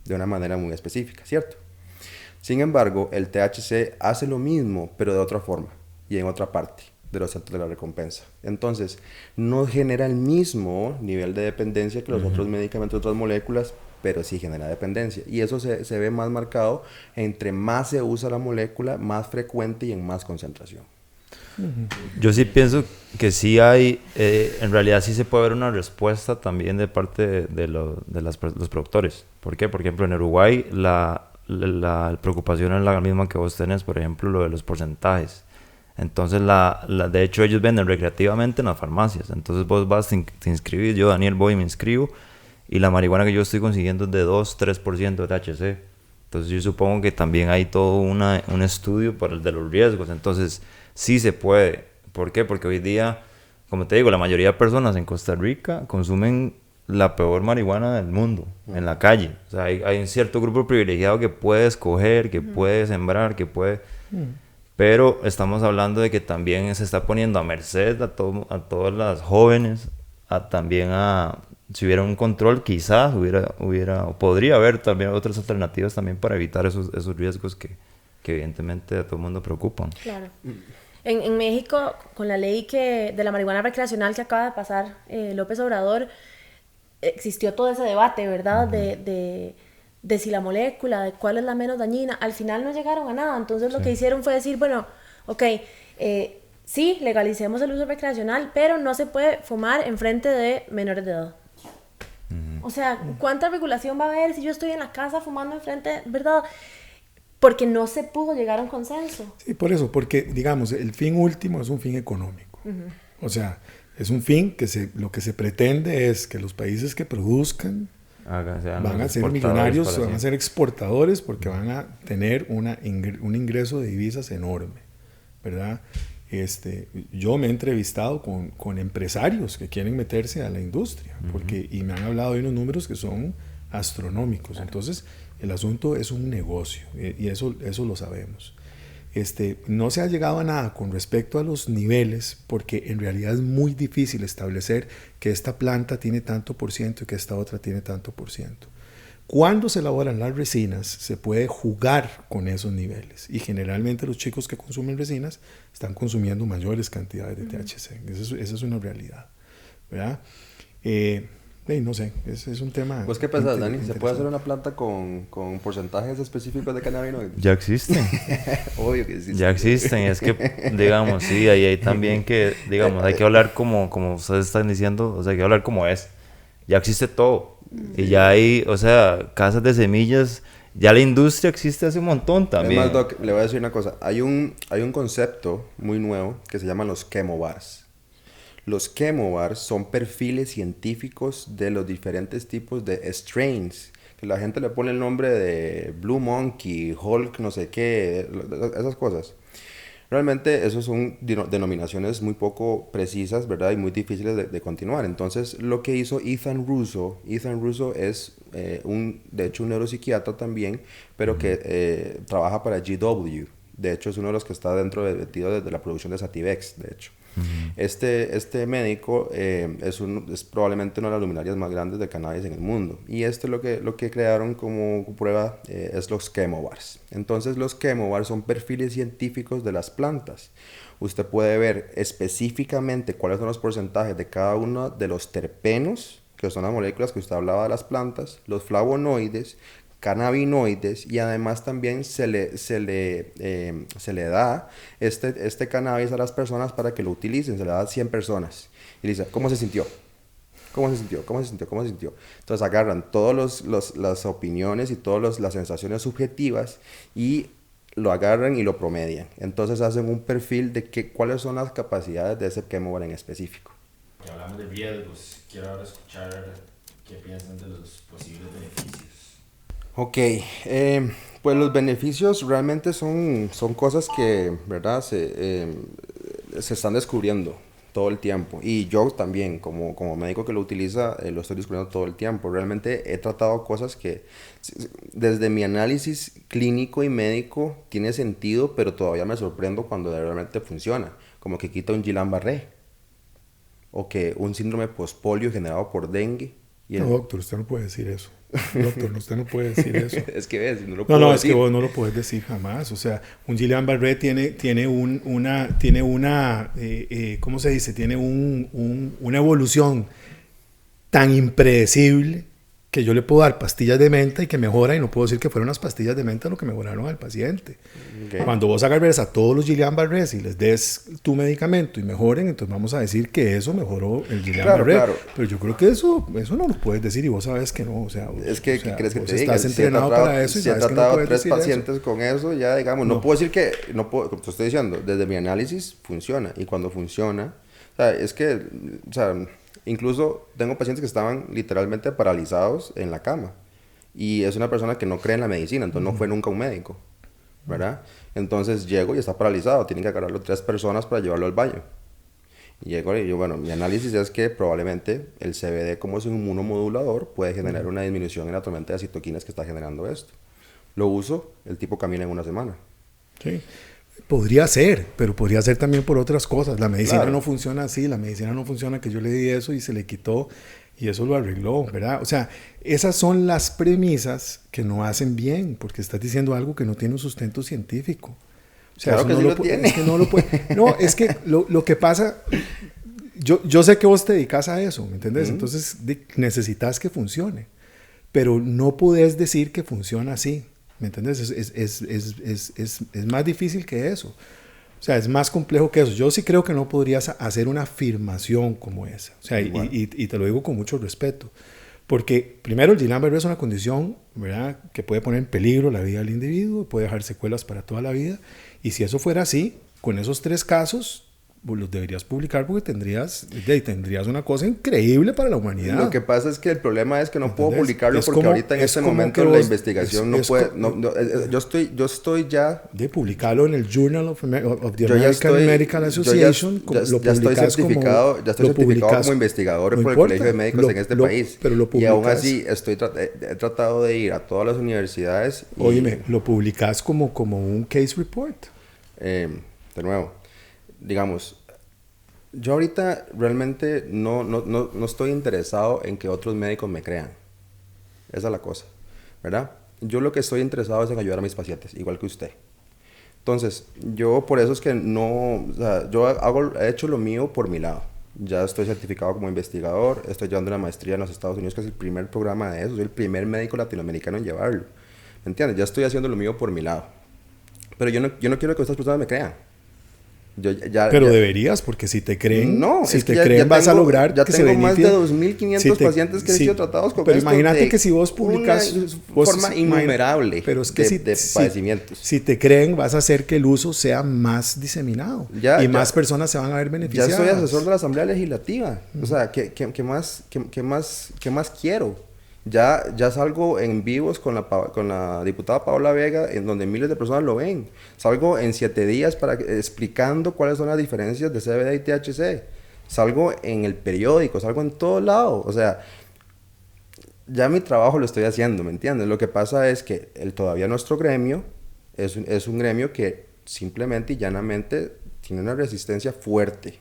de una manera muy específica, ¿cierto? Sin embargo, el THC hace lo mismo, pero de otra forma y en otra parte de los centros de la recompensa. Entonces, no genera el mismo nivel de dependencia que los otros medicamentos, otras moléculas, pero sí genera dependencia. Y eso se ve más marcado entre más se usa la molécula, más frecuente y en más concentración. Yo sí pienso que sí hay, en realidad sí se puede ver una respuesta también de parte de los productores. ¿Por qué? Por ejemplo, en Uruguay la preocupación es la misma que vos tenés, por ejemplo, lo de los porcentajes. Entonces, de hecho, ellos venden recreativamente en las farmacias. Entonces, vos vas, te inscribís, yo, Daniel, voy y me inscribo, y la marihuana que yo estoy consiguiendo es de 2-3% de THC. Entonces, yo supongo que también hay todo un estudio para el de los riesgos. Entonces, sí se puede. ¿Por qué? Porque hoy día, como te digo, la mayoría de personas en Costa Rica consumen la peor marihuana del mundo, en la calle. O sea, hay un cierto grupo privilegiado que puede escoger, que puede sembrar, que puede... Pero estamos hablando de que también se está poniendo a merced a todas las jóvenes, si hubiera un control, quizás podría haber también otras alternativas también para evitar esos riesgos que evidentemente a todo el mundo preocupan. Claro. En México, con la ley de la marihuana recreacional que acaba de pasar López Obrador, existió todo ese debate, ¿verdad? De si la molécula, de cuál es la menos dañina. Al final no llegaron a nada. Entonces lo que hicieron fue decir, bueno, ok, sí, legalicemos el uso recreacional, pero no se puede fumar enfrente de menores de edad. O sea, ¿cuánta regulación va a haber si yo estoy en la casa fumando enfrente, verdad? Porque no se pudo llegar a un consenso. Sí, por eso, porque, digamos, el fin último es un fin económico. O sea, es un fin que lo que se pretende es que los países que produzcan van a ser millonarios, van a ser exportadores porque van a tener un ingreso de divisas enorme, ¿verdad? Yo me he entrevistado con empresarios que quieren meterse a la industria y me han hablado de unos números que son astronómicos. Entonces, el asunto es un negocio y eso lo sabemos. No se ha llegado a nada con respecto a los niveles porque en realidad es muy difícil establecer que esta planta tiene tanto por ciento y que esta otra tiene tanto por ciento. Cuando se elaboran las resinas se puede jugar con esos niveles y generalmente los chicos que consumen resinas están consumiendo mayores cantidades de THC. Esa es una realidad, ¿verdad? no sé, es un tema... ¿Vos qué pensás, Dani? ¿Se puede hacer una planta con porcentajes específicos de cannabinoides? Ya existen. Obvio que existen. Ya existen, es que, digamos, sí, ahí hay también que, digamos, hay que hablar como ustedes están diciendo, o sea, hay que hablar como es. Ya existe todo. Y ya hay, o sea, casas de semillas, ya la industria existe hace un montón también. Además, Doc, le voy a decir una cosa. Hay un concepto muy nuevo que se llama los chemobars. Los chemobars son perfiles científicos de los diferentes tipos de strains. Que la gente le pone el nombre de Blue Monkey, Hulk, no sé qué, esas cosas. Realmente esos son denominaciones muy poco precisas, ¿verdad? Y muy difíciles de continuar. Entonces, lo que hizo Ethan Russo es de hecho un neuropsiquiatra también, pero que trabaja para GW. De hecho, es uno de los que está metido de la producción de Sativex, de hecho. Este médico es probablemente una de las luminarias más grandes de cannabis en el mundo. Y lo que crearon como prueba es los chemobars. Entonces los chemobars son perfiles científicos de las plantas. Usted puede ver específicamente cuáles son los porcentajes de cada uno de los terpenos, que son las moléculas que usted hablaba de las plantas, los flavonoides, cannabinoides, y además también se le da este cannabis a las personas para que lo utilicen. Se le da a 100 personas y le dice, ¿cómo se sintió? ¿Cómo se sintió? ¿Cómo se sintió? ¿Cómo se sintió? Entonces agarran todas las opiniones y todas las sensaciones subjetivas y lo agarran y lo promedian. Entonces hacen un perfil de cuáles son las capacidades de ese chemobar en específico. Ya hablamos de riesgos, quiero ahora escuchar qué piensan de los posibles beneficios. Ok, pues los beneficios realmente son cosas que, ¿verdad? Se están descubriendo todo el tiempo. Y yo también, como médico que lo utiliza, lo estoy descubriendo todo el tiempo. Realmente he tratado cosas que, desde mi análisis clínico y médico, tiene sentido, pero todavía me sorprendo cuando realmente funciona. Como que quita un Guillain-Barré, o que un síndrome postpolio generado por dengue. No, doctor, usted no puede decir eso. Doctor, usted no puede decir eso. Es que ves, no lo puedo No, decir. es que vos no lo puedes decir jamás. O sea, un Guillain-Barré tiene una ¿cómo se dice? Tiene una evolución tan impredecible que yo le puedo dar pastillas de menta y que mejora, y no puedo decir que fueron unas pastillas de menta lo que mejoraron al paciente. Okay. Cuando vos agarres a todos los Guillain-Barré y les des tu medicamento y mejoren, entonces vamos a decir que eso mejoró el Guillain-Barré. Claro. Pero yo creo que eso no lo puedes decir, y vos sabes que no. O sea, es que, ¿qué crees que te diga? Estás entrenado para eso y si sabes he tratado que no 3 pacientes eso. Con eso, ya digamos, no puedo decir que, como te estoy diciendo, desde mi análisis funciona, y cuando funciona, o sea, es que, o sea, incluso tengo pacientes que estaban literalmente paralizados en la cama, y es una persona que no cree en la medicina, entonces no fue nunca un médico, ¿verdad? Entonces llego y está paralizado, tienen que agarrarlo 3 personas para llevarlo al baño. Y llego y yo, bueno, mi análisis es que probablemente el CBD, como es un inmunomodulador, puede generar una disminución en la tormenta de citoquinas que está generando esto. Lo uso, el tipo camina en una semana. Sí. Podría ser, pero podría ser también por otras cosas. La medicina no funciona así, la medicina no funciona que yo le di eso y se le quitó y eso lo arregló, ¿verdad? O sea, esas son las premisas que no hacen bien, porque estás diciendo algo que no tiene un sustento científico. O sea, claro que no sí lo tiene. Es que no lo puede. No, es que lo que pasa, yo sé que vos te dedicas a eso, ¿me entendés? Entonces necesitas que funcione, pero no podés decir que funciona así. ¿Me entiendes? Es más difícil que eso. O sea, es más complejo que eso. Yo sí creo que no podrías hacer una afirmación como esa. O sea, y te lo digo con mucho respeto. Porque, primero, el Guillain-Barré es una condición, ¿verdad?, que puede poner en peligro la vida del individuo, puede dejar secuelas para toda la vida. Y si eso fuera así, con esos 3 casos, pues los deberías publicar porque tendrías una cosa increíble para la humanidad. Lo que pasa es que el problema es que no puedo publicarlo porque ahorita en este momento la investigación no puede. Yo estoy ya. De publicarlo en el Journal of the American Medical Association. Ya estoy certificado como investigador por el Colegio de Médicos en este país. Y aún así he tratado de ir a todas las universidades. Óyeme, lo publicas como un case report. De nuevo. Digamos, yo ahorita realmente no estoy interesado en que otros médicos me crean. Esa es la cosa, ¿verdad? Yo lo que estoy interesado es en ayudar a mis pacientes, igual que usted. Entonces, yo por eso es que no... O sea, he hecho lo mío por mi lado, ya estoy certificado como investigador, estoy llevando una maestría en los Estados Unidos, que es el primer programa de eso, soy el primer médico latinoamericano en llevarlo, ¿me entiendes? Ya estoy haciendo lo mío por mi lado, pero yo no quiero que estas personas me crean. Pero deberías, porque si te creen, no, si es que te creen vas a lograr ya que se tengo beneficien. más de 2.500 pacientes que han sido tratados con pero esto. Imagínate de que si vos publicas forma innumerable pero es que de padecimientos. Si te creen, vas a hacer que el uso sea más diseminado y más personas se van a ver beneficiadas. Ya soy asesor de la Asamblea Legislativa. O sea, ¿qué más quiero? Ya salgo en vivos con la diputada Paola Vega, en donde miles de personas lo ven. Salgo en 7 días explicando cuáles son las diferencias de CBD y THC. Salgo en el periódico, salgo en todo lado. O sea, ya mi trabajo lo estoy haciendo, ¿me entiendes? Lo que pasa es que todavía nuestro gremio es un gremio que simplemente y llanamente tiene una resistencia fuerte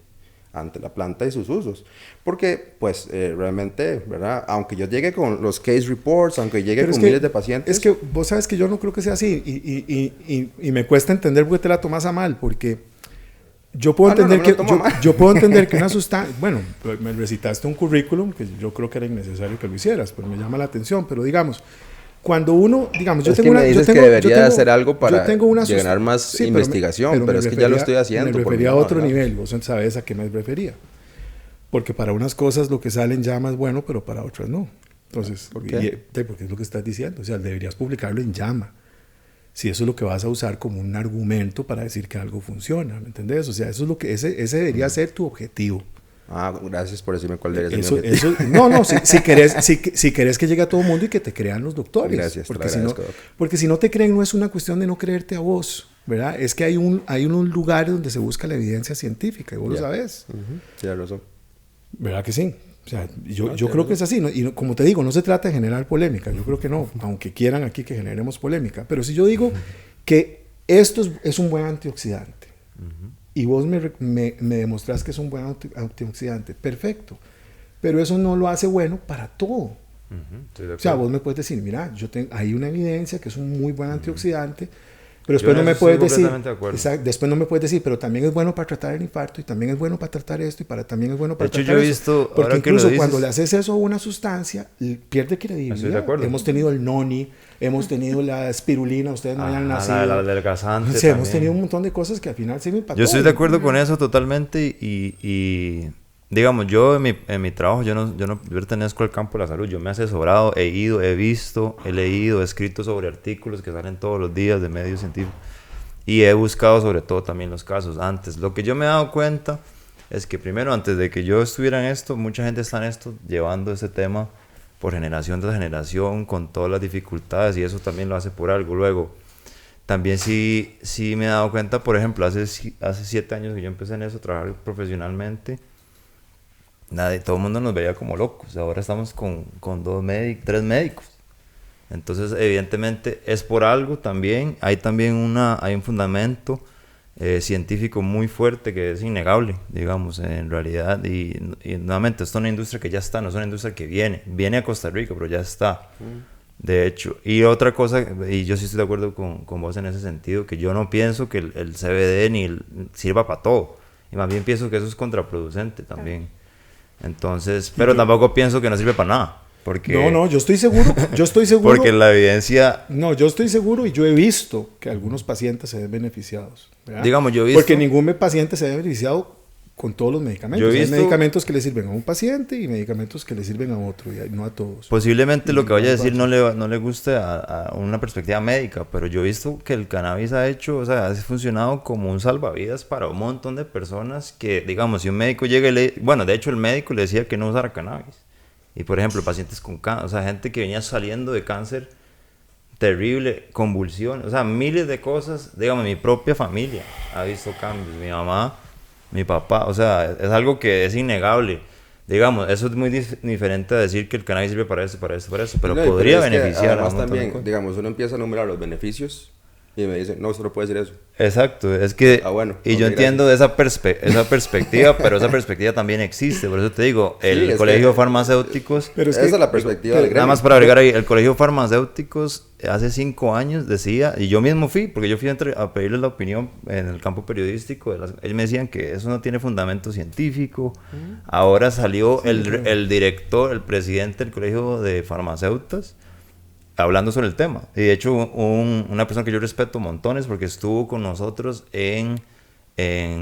ante la planta y sus usos, porque pues realmente, ¿verdad? Aunque yo llegue con los case reports, aunque llegue con miles de pacientes, es que vos sabes que yo no creo que sea así y me cuesta entender por qué te la tomas a mal, porque yo puedo entender yo puedo entender que una sustancia, bueno, me recitaste un currículum que yo creo que era innecesario que lo hicieras, pero me llama la atención, pero digamos, cuando uno, digamos, yo tengo una... Es que debería hacer algo para ganar más investigación, pero es que ya lo estoy haciendo. Me refería a otro nivel, vos sabés a qué me refería. Porque para unas cosas lo que sale en llama es bueno, pero para otras no. Entonces, porque es lo que estás diciendo. O sea, deberías publicarlo en llama. Si eso es lo que vas a usar como un argumento para decir que algo funciona, ¿me entendés? O sea, eso es lo que ese debería ser tu objetivo. Gracias por decirme cuál debería ser mi objetivo. No, si querés que llegue a todo el mundo y que te crean los doctores. Gracias, porque si no te creen, no es una cuestión de no creerte a vos, ¿verdad? Es que hay unos lugares donde se busca la evidencia científica y vos lo sabés. Tienes razón. ¿Verdad que sí? O sea, yo creo que es así, ¿no? Y como te digo, no se trata de generar polémica, yo creo que no, aunque quieran aquí que generemos polémica, pero si yo digo que esto es un buen antioxidante, y vos me demostrás que es un buen antioxidante, perfecto, pero eso no lo hace bueno para todo. O sea, vos me puedes decir, mira, hay una evidencia que es un muy buen antioxidante, pero después no me puedes decir, después no me puedes decir, pero también es bueno para tratar el infarto y también es bueno para tratar esto y también es bueno para tratar eso. He visto, porque incluso cuando le haces eso a una sustancia, pierde credibilidad. Estoy de acuerdo. Hemos tenido el noni, hemos tenido la espirulina, ustedes no hayan nacido. La adelgazante. O sea, hemos tenido un montón de cosas que al final sirven para todo. Yo estoy de acuerdo con eso totalmente y digamos, yo en mi trabajo, yo no pertenezco al campo de la salud, yo me he asesorado, he ido, he visto, he leído, he escrito sobre artículos que salen todos los días de medios científicos y he buscado sobre todo también los casos antes. Lo que yo me he dado cuenta es que primero, antes de que yo estuviera en esto, mucha gente está en esto llevando ese tema por generación tras generación con todas las dificultades y eso también lo hace por algo. Luego, también sí me he dado cuenta, por ejemplo, hace 7 años que yo empecé en eso, a trabajar profesionalmente, todo el mundo nos veía como locos. Ahora estamos con 3 médicos. Entonces, evidentemente, es por algo también. Hay también hay un fundamento científico muy fuerte que es innegable, digamos, en realidad. Y nuevamente, esto es una industria que ya está, no es una industria que viene a Costa Rica, pero ya está. De hecho, y otra cosa, y yo sí estoy de acuerdo con vos en ese sentido, que yo no pienso que el CBD sirva para todo. Y más bien pienso que eso es contraproducente también. Entonces, pero tampoco pienso que no sirve para nada. Porque, no, yo estoy seguro. Porque la evidencia... No, yo estoy seguro y yo he visto que algunos pacientes se ven beneficiados, ¿verdad? Digamos, yo he visto... Porque ningún paciente se ve beneficiado con todos los medicamentos. Hay medicamentos que le sirven a un paciente y medicamentos que le sirven a otro, y no a todos. Posiblemente lo que vaya a decir no le guste a una perspectiva médica, pero yo he visto que el cannabis ha funcionado como un salvavidas para un montón de personas que, digamos, si un médico llega de hecho el médico le decía que no usara cannabis. Y por ejemplo, pacientes con cáncer, o sea, gente que venía saliendo de cáncer terrible, convulsiones, o sea, miles de cosas. Digamos, mi propia familia ha visto cambios, mi mamá, mi papá, o sea, es algo que es innegable. Digamos, eso es muy diferente a decir que el cannabis sirve para eso, pero no, podría beneficiar. Además también, digamos, uno empieza a enumerar los beneficios Y me dicen, no, usted no puede decir eso. Exacto, es que... bueno. Y yo entiendo esa perspectiva, pero esa perspectiva también existe. Por eso te digo, el Colegio de Farmacéuticos... Pero es esa que, es la perspectiva del gremio. Nada más para agregar ahí, el Colegio de Farmacéuticos hace 5 años decía, y yo mismo fui, porque yo fui a pedirles la opinión en el campo periodístico, ellos me decían que eso no tiene fundamento científico. Ahora salió el director, el presidente del Colegio de Farmacéuticos, hablando sobre el tema. Y de hecho, una persona que yo respeto montones porque estuvo con nosotros en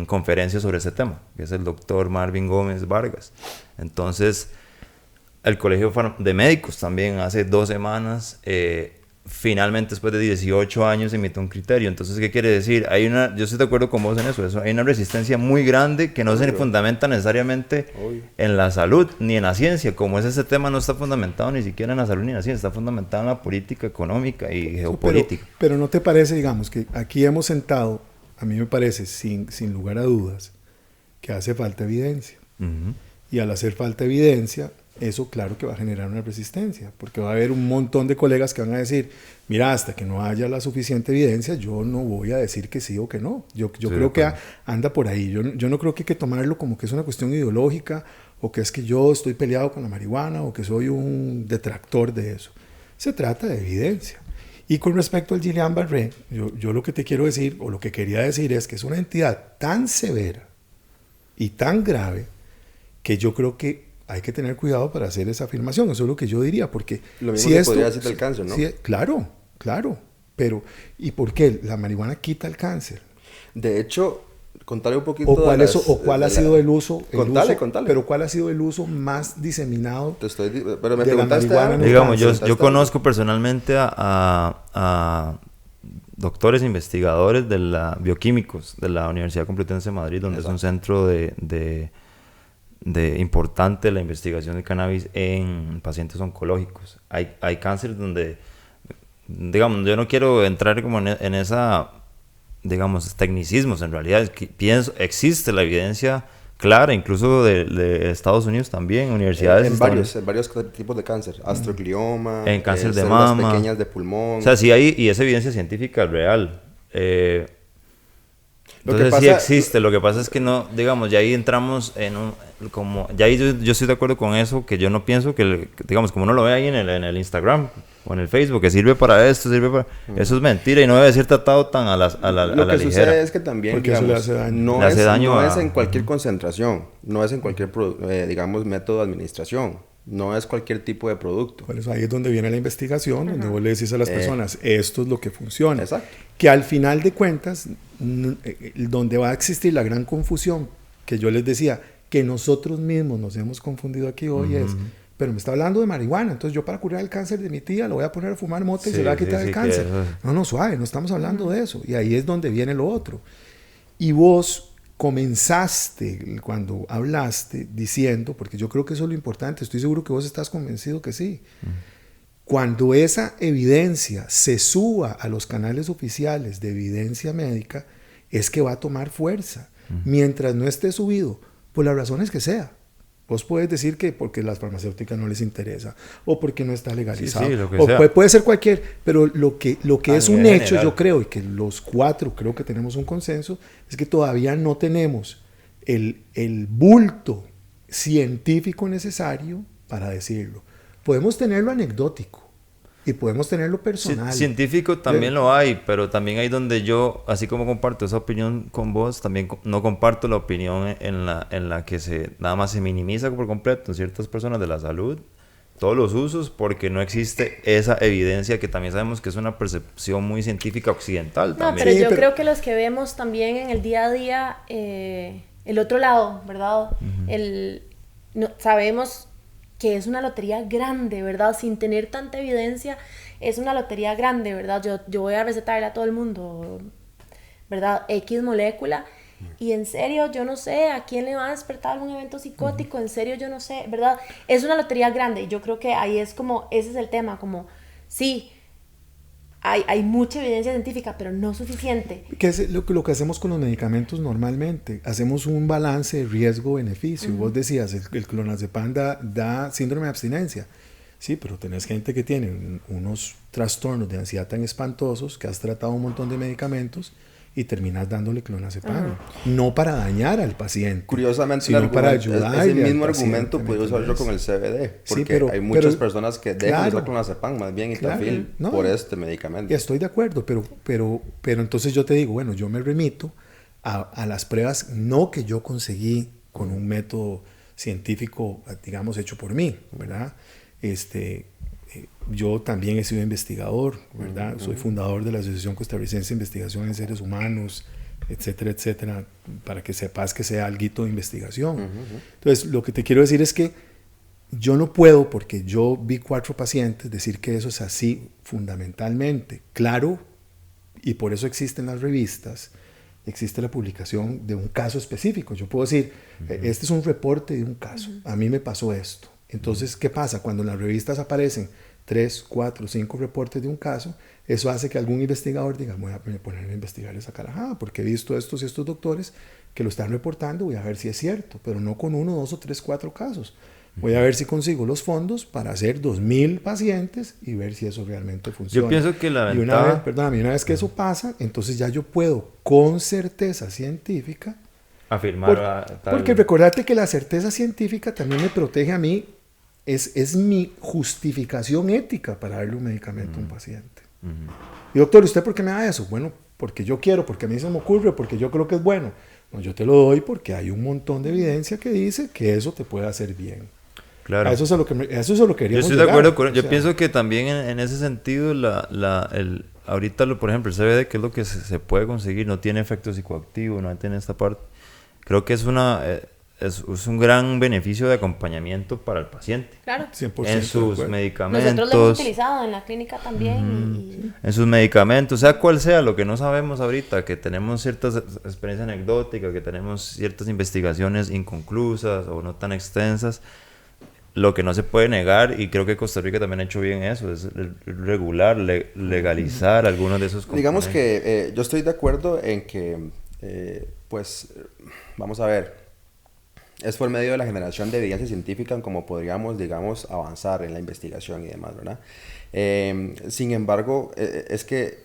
conferencias sobre ese tema, que es el doctor Marvin Gómez Vargas. Entonces, el Colegio de Médicos también hace 2 semanas, finalmente después de 18 años emitió un criterio. Entonces, ¿qué quiere decir? Yo estoy de acuerdo con vos en eso. Hay una resistencia muy grande que no se fundamenta necesariamente en la salud ni en la ciencia. Como ese tema no está fundamentado ni siquiera en la salud ni en la ciencia, está fundamentado en la política económica y geopolítica. Pero ¿no te parece, digamos, que aquí hemos sentado, a mí me parece, sin lugar a dudas, que hace falta evidencia? Y al hacer falta evidencia, eso claro que va a generar una resistencia, porque va a haber un montón de colegas que van a decir, mira, hasta que no haya la suficiente evidencia, yo no voy a decir que sí o que no. Yo creo que anda por ahí. Yo no creo que hay que tomarlo como que es una cuestión ideológica, o que es que yo estoy peleado con la marihuana, o que soy un detractor de eso. Se trata de evidencia. Y con respecto al Guillain-Barré, yo lo que te quiero decir, o lo que quería decir, es que es una entidad tan severa y tan grave, que yo creo que hay que tener cuidado para hacer esa afirmación. Eso es lo que yo diría, porque... Lo mismo se podría decir del cáncer, ¿no? Claro, pero ¿y por qué? La marihuana quita el cáncer. De hecho, contale un poquito ¿Cuál ha sido el uso? Contale. Pero ¿cuál ha sido el uso más diseminado? Pero me preguntaste digamos, yo conozco personalmente a doctores investigadores de la bioquímicos de la Universidad Complutense de Madrid, donde es un centro de importante la investigación de cannabis en pacientes oncológicos. Hay cánceres donde, digamos, yo no quiero entrar como en esa, digamos, tecnicismos. En realidad es que existe la evidencia clara, incluso de Estados Unidos también, universidades. En varios tipos de cáncer, astroglioma, en cáncer de mama, células pequeñas de pulmón. O sea, sí hay, y es evidencia científica real. Entonces sí existe, lo que pasa es que no, digamos, ya ahí entramos en ya ahí yo estoy de acuerdo con eso, que yo no pienso que, digamos, como uno lo ve ahí en el Instagram o en el Facebook, que sirve para esto, eso es mentira y no debe ser tratado tan a la ligera. Lo que sucede es que también, digamos, le hace daño. No es en cualquier concentración, no es en cualquier, digamos, método de administración. No es cualquier tipo de producto. Por eso ahí es donde viene la investigación, donde vos le decís a las personas, esto es lo que funciona. Exacto. Que al final de cuentas, donde va a existir la gran confusión, que yo les decía, que nosotros mismos nos hemos confundido aquí hoy es, pero me está hablando de marihuana, entonces yo para curar el cáncer de mi tía lo voy a poner a fumar mota y se le va a quitar el cáncer. No, suave, no estamos hablando de eso. Y ahí es donde viene lo otro. Y vos comenzaste cuando hablaste diciendo, porque yo creo que eso es lo importante, estoy seguro que vos estás convencido que sí, cuando esa evidencia se suba a los canales oficiales de evidencia médica, es que va a tomar fuerza. Mientras no esté subido, por las razones que sea. Vos puedes decir que porque las farmacéuticas no les interesa, o porque no está legalizado, lo que o sea. puede ser cualquier, pero lo que es un hecho, general, yo creo, y que los 4 creo que tenemos un consenso, es que todavía no tenemos el bulto científico necesario para decirlo. Podemos tenerlo anecdótico y podemos tenerlo personal. Científico también lo hay, pero también hay donde yo, así como comparto esa opinión con vos, también no comparto la opinión en la que nada más se minimiza por completo en ciertas personas de la salud todos los usos, porque no existe esa evidencia que también sabemos que es una percepción muy científica occidental. No, también. pero yo creo que los que vemos también en el día a día, el otro lado, ¿verdad? Sabemos que es una lotería grande, ¿verdad? Sin tener tanta evidencia, es una lotería grande, ¿verdad? Yo voy a recetarle a todo el mundo, ¿verdad? X molécula, y en serio, yo no sé a quién le va a despertar algún evento psicótico, en serio, yo no sé, ¿verdad? Es una lotería grande, y yo creo que ahí es como, ese es el tema, como, sí, hay mucha evidencia científica, pero no suficiente. ¿Qué es lo que hacemos con los medicamentos normalmente? Hacemos un balance riesgo-beneficio. Vos decías, el clonazepam da síndrome de abstinencia. Sí, pero tenés gente que tiene unos trastornos de ansiedad tan espantosos que has tratado un montón de medicamentos y terminas dándole clonazepam. No para dañar al paciente, Curiosamente, sino para ayudar. Ese mismo argumento puede usarlo con el CBD, porque hay muchas personas que dejan de usar clonazepam, más bien Itafil, por este medicamento. Estoy de acuerdo, pero entonces yo te digo, bueno, yo me remito a las pruebas no que yo conseguí con un método científico, digamos, hecho por mí, ¿verdad? Yo también he sido investigador, ¿verdad? Soy fundador de la Asociación Costarricense de Investigación en Seres Humanos, etcétera, etcétera, para que sepas que sea alguito de investigación. Entonces, lo que te quiero decir es que yo no puedo, porque yo vi 4 pacientes, decir que eso es así fundamentalmente. Claro, y por eso existen las revistas, existe la publicación de un caso específico. Yo puedo decir, este es un reporte de un caso, a mí me pasó esto. Entonces, ¿qué pasa? Cuando en las revistas aparecen 3, 4, 5 reportes de un caso, eso hace que algún investigador diga, voy a poner a investigar esa carajada, porque he visto estos y estos doctores que lo están reportando, voy a ver si es cierto, pero no con 1, 2 o 3, 4 casos. Voy a ver si consigo los fondos para hacer 2,000 pacientes y ver si eso realmente funciona. Yo pienso que la ventaja... Una vez que eso pasa, entonces ya yo puedo, con certeza científica, afirmar porque recordate que la certeza científica también me protege a mí, es mi justificación ética para darle un medicamento a un paciente. Y doctor, ¿usted por qué me da eso? Bueno, porque yo quiero, porque a mí se me ocurre, porque yo creo que es bueno. No, yo te lo doy porque hay un montón de evidencia que dice que eso te puede hacer bien. Claro. Eso es lo que queríamos. Yo estoy de acuerdo con yo pienso que también en ese sentido ahorita por ejemplo el CBD, que es lo que se puede conseguir, no tiene efecto psicoactivo, no tiene esta parte. Creo que es un gran beneficio de acompañamiento para el paciente. Claro. 100% en sus medicamentos. Nosotros lo hemos utilizado en la clínica también. En sus medicamentos, sea cual sea, lo que no sabemos ahorita, que tenemos ciertas experiencias anecdóticas, que tenemos ciertas investigaciones inconclusas o no tan extensas. Lo que no se puede negar, y creo que Costa Rica también ha hecho bien eso, es regular, legalizar algunos de esos componentes. Digamos que yo estoy de acuerdo en que, pues, vamos a ver, es por medio de la generación de evidencia científica como podríamos, digamos, avanzar en la investigación y demás, ¿verdad? Sin embargo, es que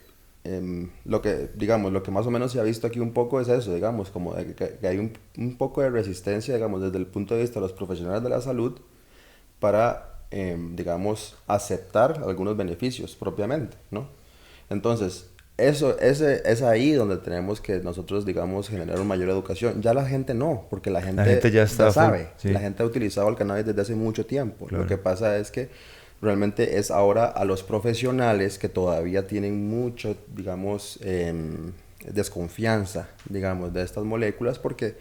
lo que más o menos se ha visto aquí un poco es eso, digamos, como que hay un poco de resistencia, digamos, desde el punto de vista de los profesionales de la salud, para, digamos, aceptar algunos beneficios propiamente, ¿no? Entonces, es ahí donde tenemos que nosotros, digamos, generar una mayor educación. Ya la gente no, porque la gente ya sabe. Sí. La gente ha utilizado el cannabis desde hace mucho tiempo. Claro. Lo que pasa es que realmente es ahora a los profesionales que todavía tienen mucho, digamos, desconfianza, digamos, de estas moléculas, porque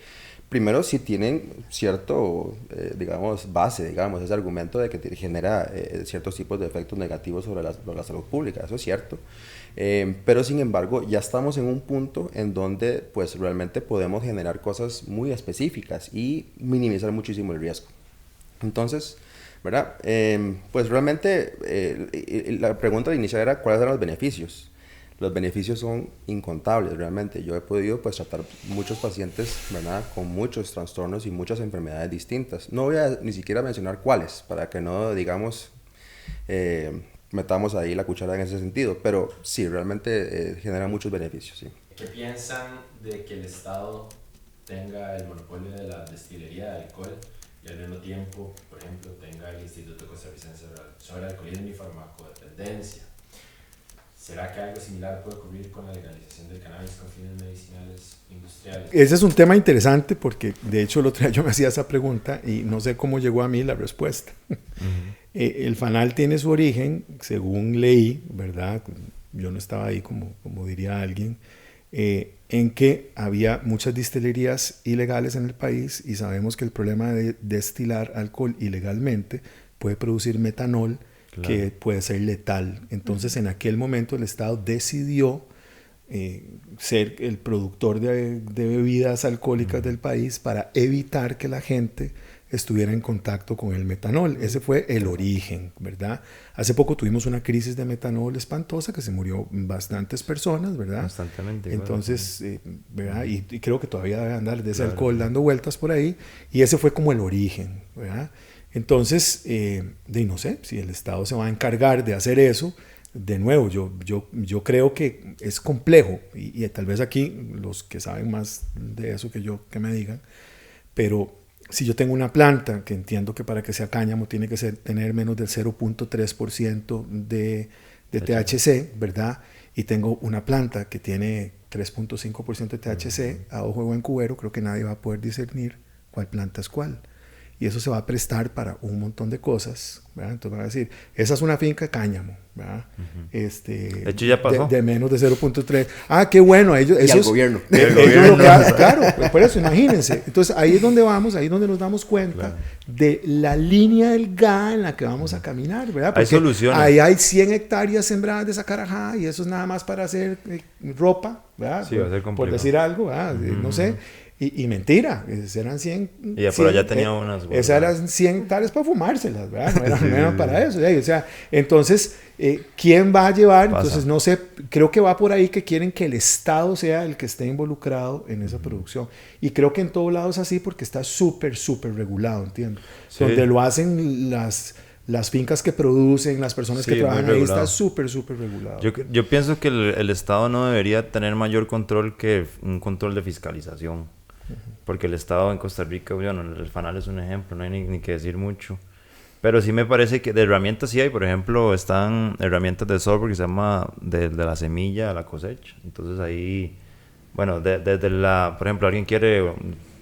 primero sí tienen cierto, digamos, base, digamos, ese argumento de que genera ciertos tipos de efectos negativos sobre la salud pública, eso es cierto. Pero sin embargo, ya estamos en un punto en donde pues realmente podemos generar cosas muy específicas y minimizar muchísimo el riesgo. Entonces, ¿verdad? Pues realmente la pregunta inicial era ¿cuáles eran los beneficios? Los beneficios son incontables realmente. Yo he podido pues tratar muchos pacientes, ¿verdad? Con muchos trastornos y muchas enfermedades distintas. No voy a ni siquiera mencionar cuáles, para que no, digamos, metamos ahí la cuchara en ese sentido. Pero sí, realmente genera muchos beneficios, sí. ¿Qué piensan de que el Estado tenga el monopolio de la destilería de alcohol y al mismo tiempo, por ejemplo, tenga el Instituto Costarricense sobre Alcoholismo y Farmacodependencia? ¿Será que algo similar puede ocurrir con la legalización del cannabis con fines medicinales industriales? Ese es un tema interesante porque, de hecho, el otro día yo me hacía esa pregunta y no sé cómo llegó a mí la respuesta. El FANAL tiene su origen, según leí, ¿verdad? Yo no estaba ahí, como diría alguien, en que había muchas destilerías ilegales en el país y sabemos que el problema de destilar alcohol ilegalmente puede producir metanol, claro, que puede ser letal. Entonces, en aquel momento el Estado decidió ser el productor de bebidas alcohólicas del país para evitar que la gente estuviera en contacto con el metanol. Ese fue el origen, ¿verdad? Hace poco tuvimos una crisis de metanol espantosa que se murió bastantes personas, ¿verdad? Constantemente. Entonces, ¿verdad? Y creo que todavía debe andar de ese alcohol dando vueltas por ahí. Y ese fue como el origen, ¿verdad? Entonces, no sé, si el Estado se va a encargar de hacer eso, de nuevo, yo creo que es complejo y tal vez aquí los que saben más de eso que yo, que me digan, pero si yo tengo una planta que entiendo que para que sea cáñamo tiene que tener menos del 0.3% de THC, ¿verdad? Y tengo una planta que tiene 3.5% de THC, a ojo de buen cubero, creo que nadie va a poder discernir cuál planta es cuál. Y eso se va a prestar para un montón de cosas, ¿verdad? Entonces van a decir, esa es una finca de cáñamo, ¿verdad? De hecho ya pasó. De menos de 0.3. Ah, qué bueno. Ellos, y al gobierno. Claro, por eso, imagínense. Entonces ahí es donde vamos, ahí es donde nos damos cuenta de la línea delgada en la que vamos a caminar, ¿verdad? Porque hay soluciones. Ahí hay 100 hectáreas sembradas de sacarajá y eso es nada más para hacer ropa, ¿verdad? Sí, va a ser complicado. Por decir algo, ¿verdad? No sé. Y mentira, eran 100... Y ya por allá tenía unas... Esas eran 100 hectáreas para fumárselas, ¿verdad? No eran para eso. O sea, entonces, ¿quién va a llevar? Entonces, no sé, creo que va por ahí que quieren que el Estado sea el que esté involucrado en esa producción. Y creo que en todos lados es así porque está súper regulado, ¿entiendes? Sí. Donde lo hacen las fincas que producen, las personas que trabajan ahí, está súper regulado. Yo pienso que el Estado no debería tener mayor control que un control de fiscalización. Porque el Estado en Costa Rica, bueno, el FANAL es un ejemplo, no hay ni que decir mucho. Pero sí me parece que de herramientas sí hay, por ejemplo, están herramientas de software que se llama de la semilla a la cosecha. Entonces ahí, bueno, desde por ejemplo, alguien quiere,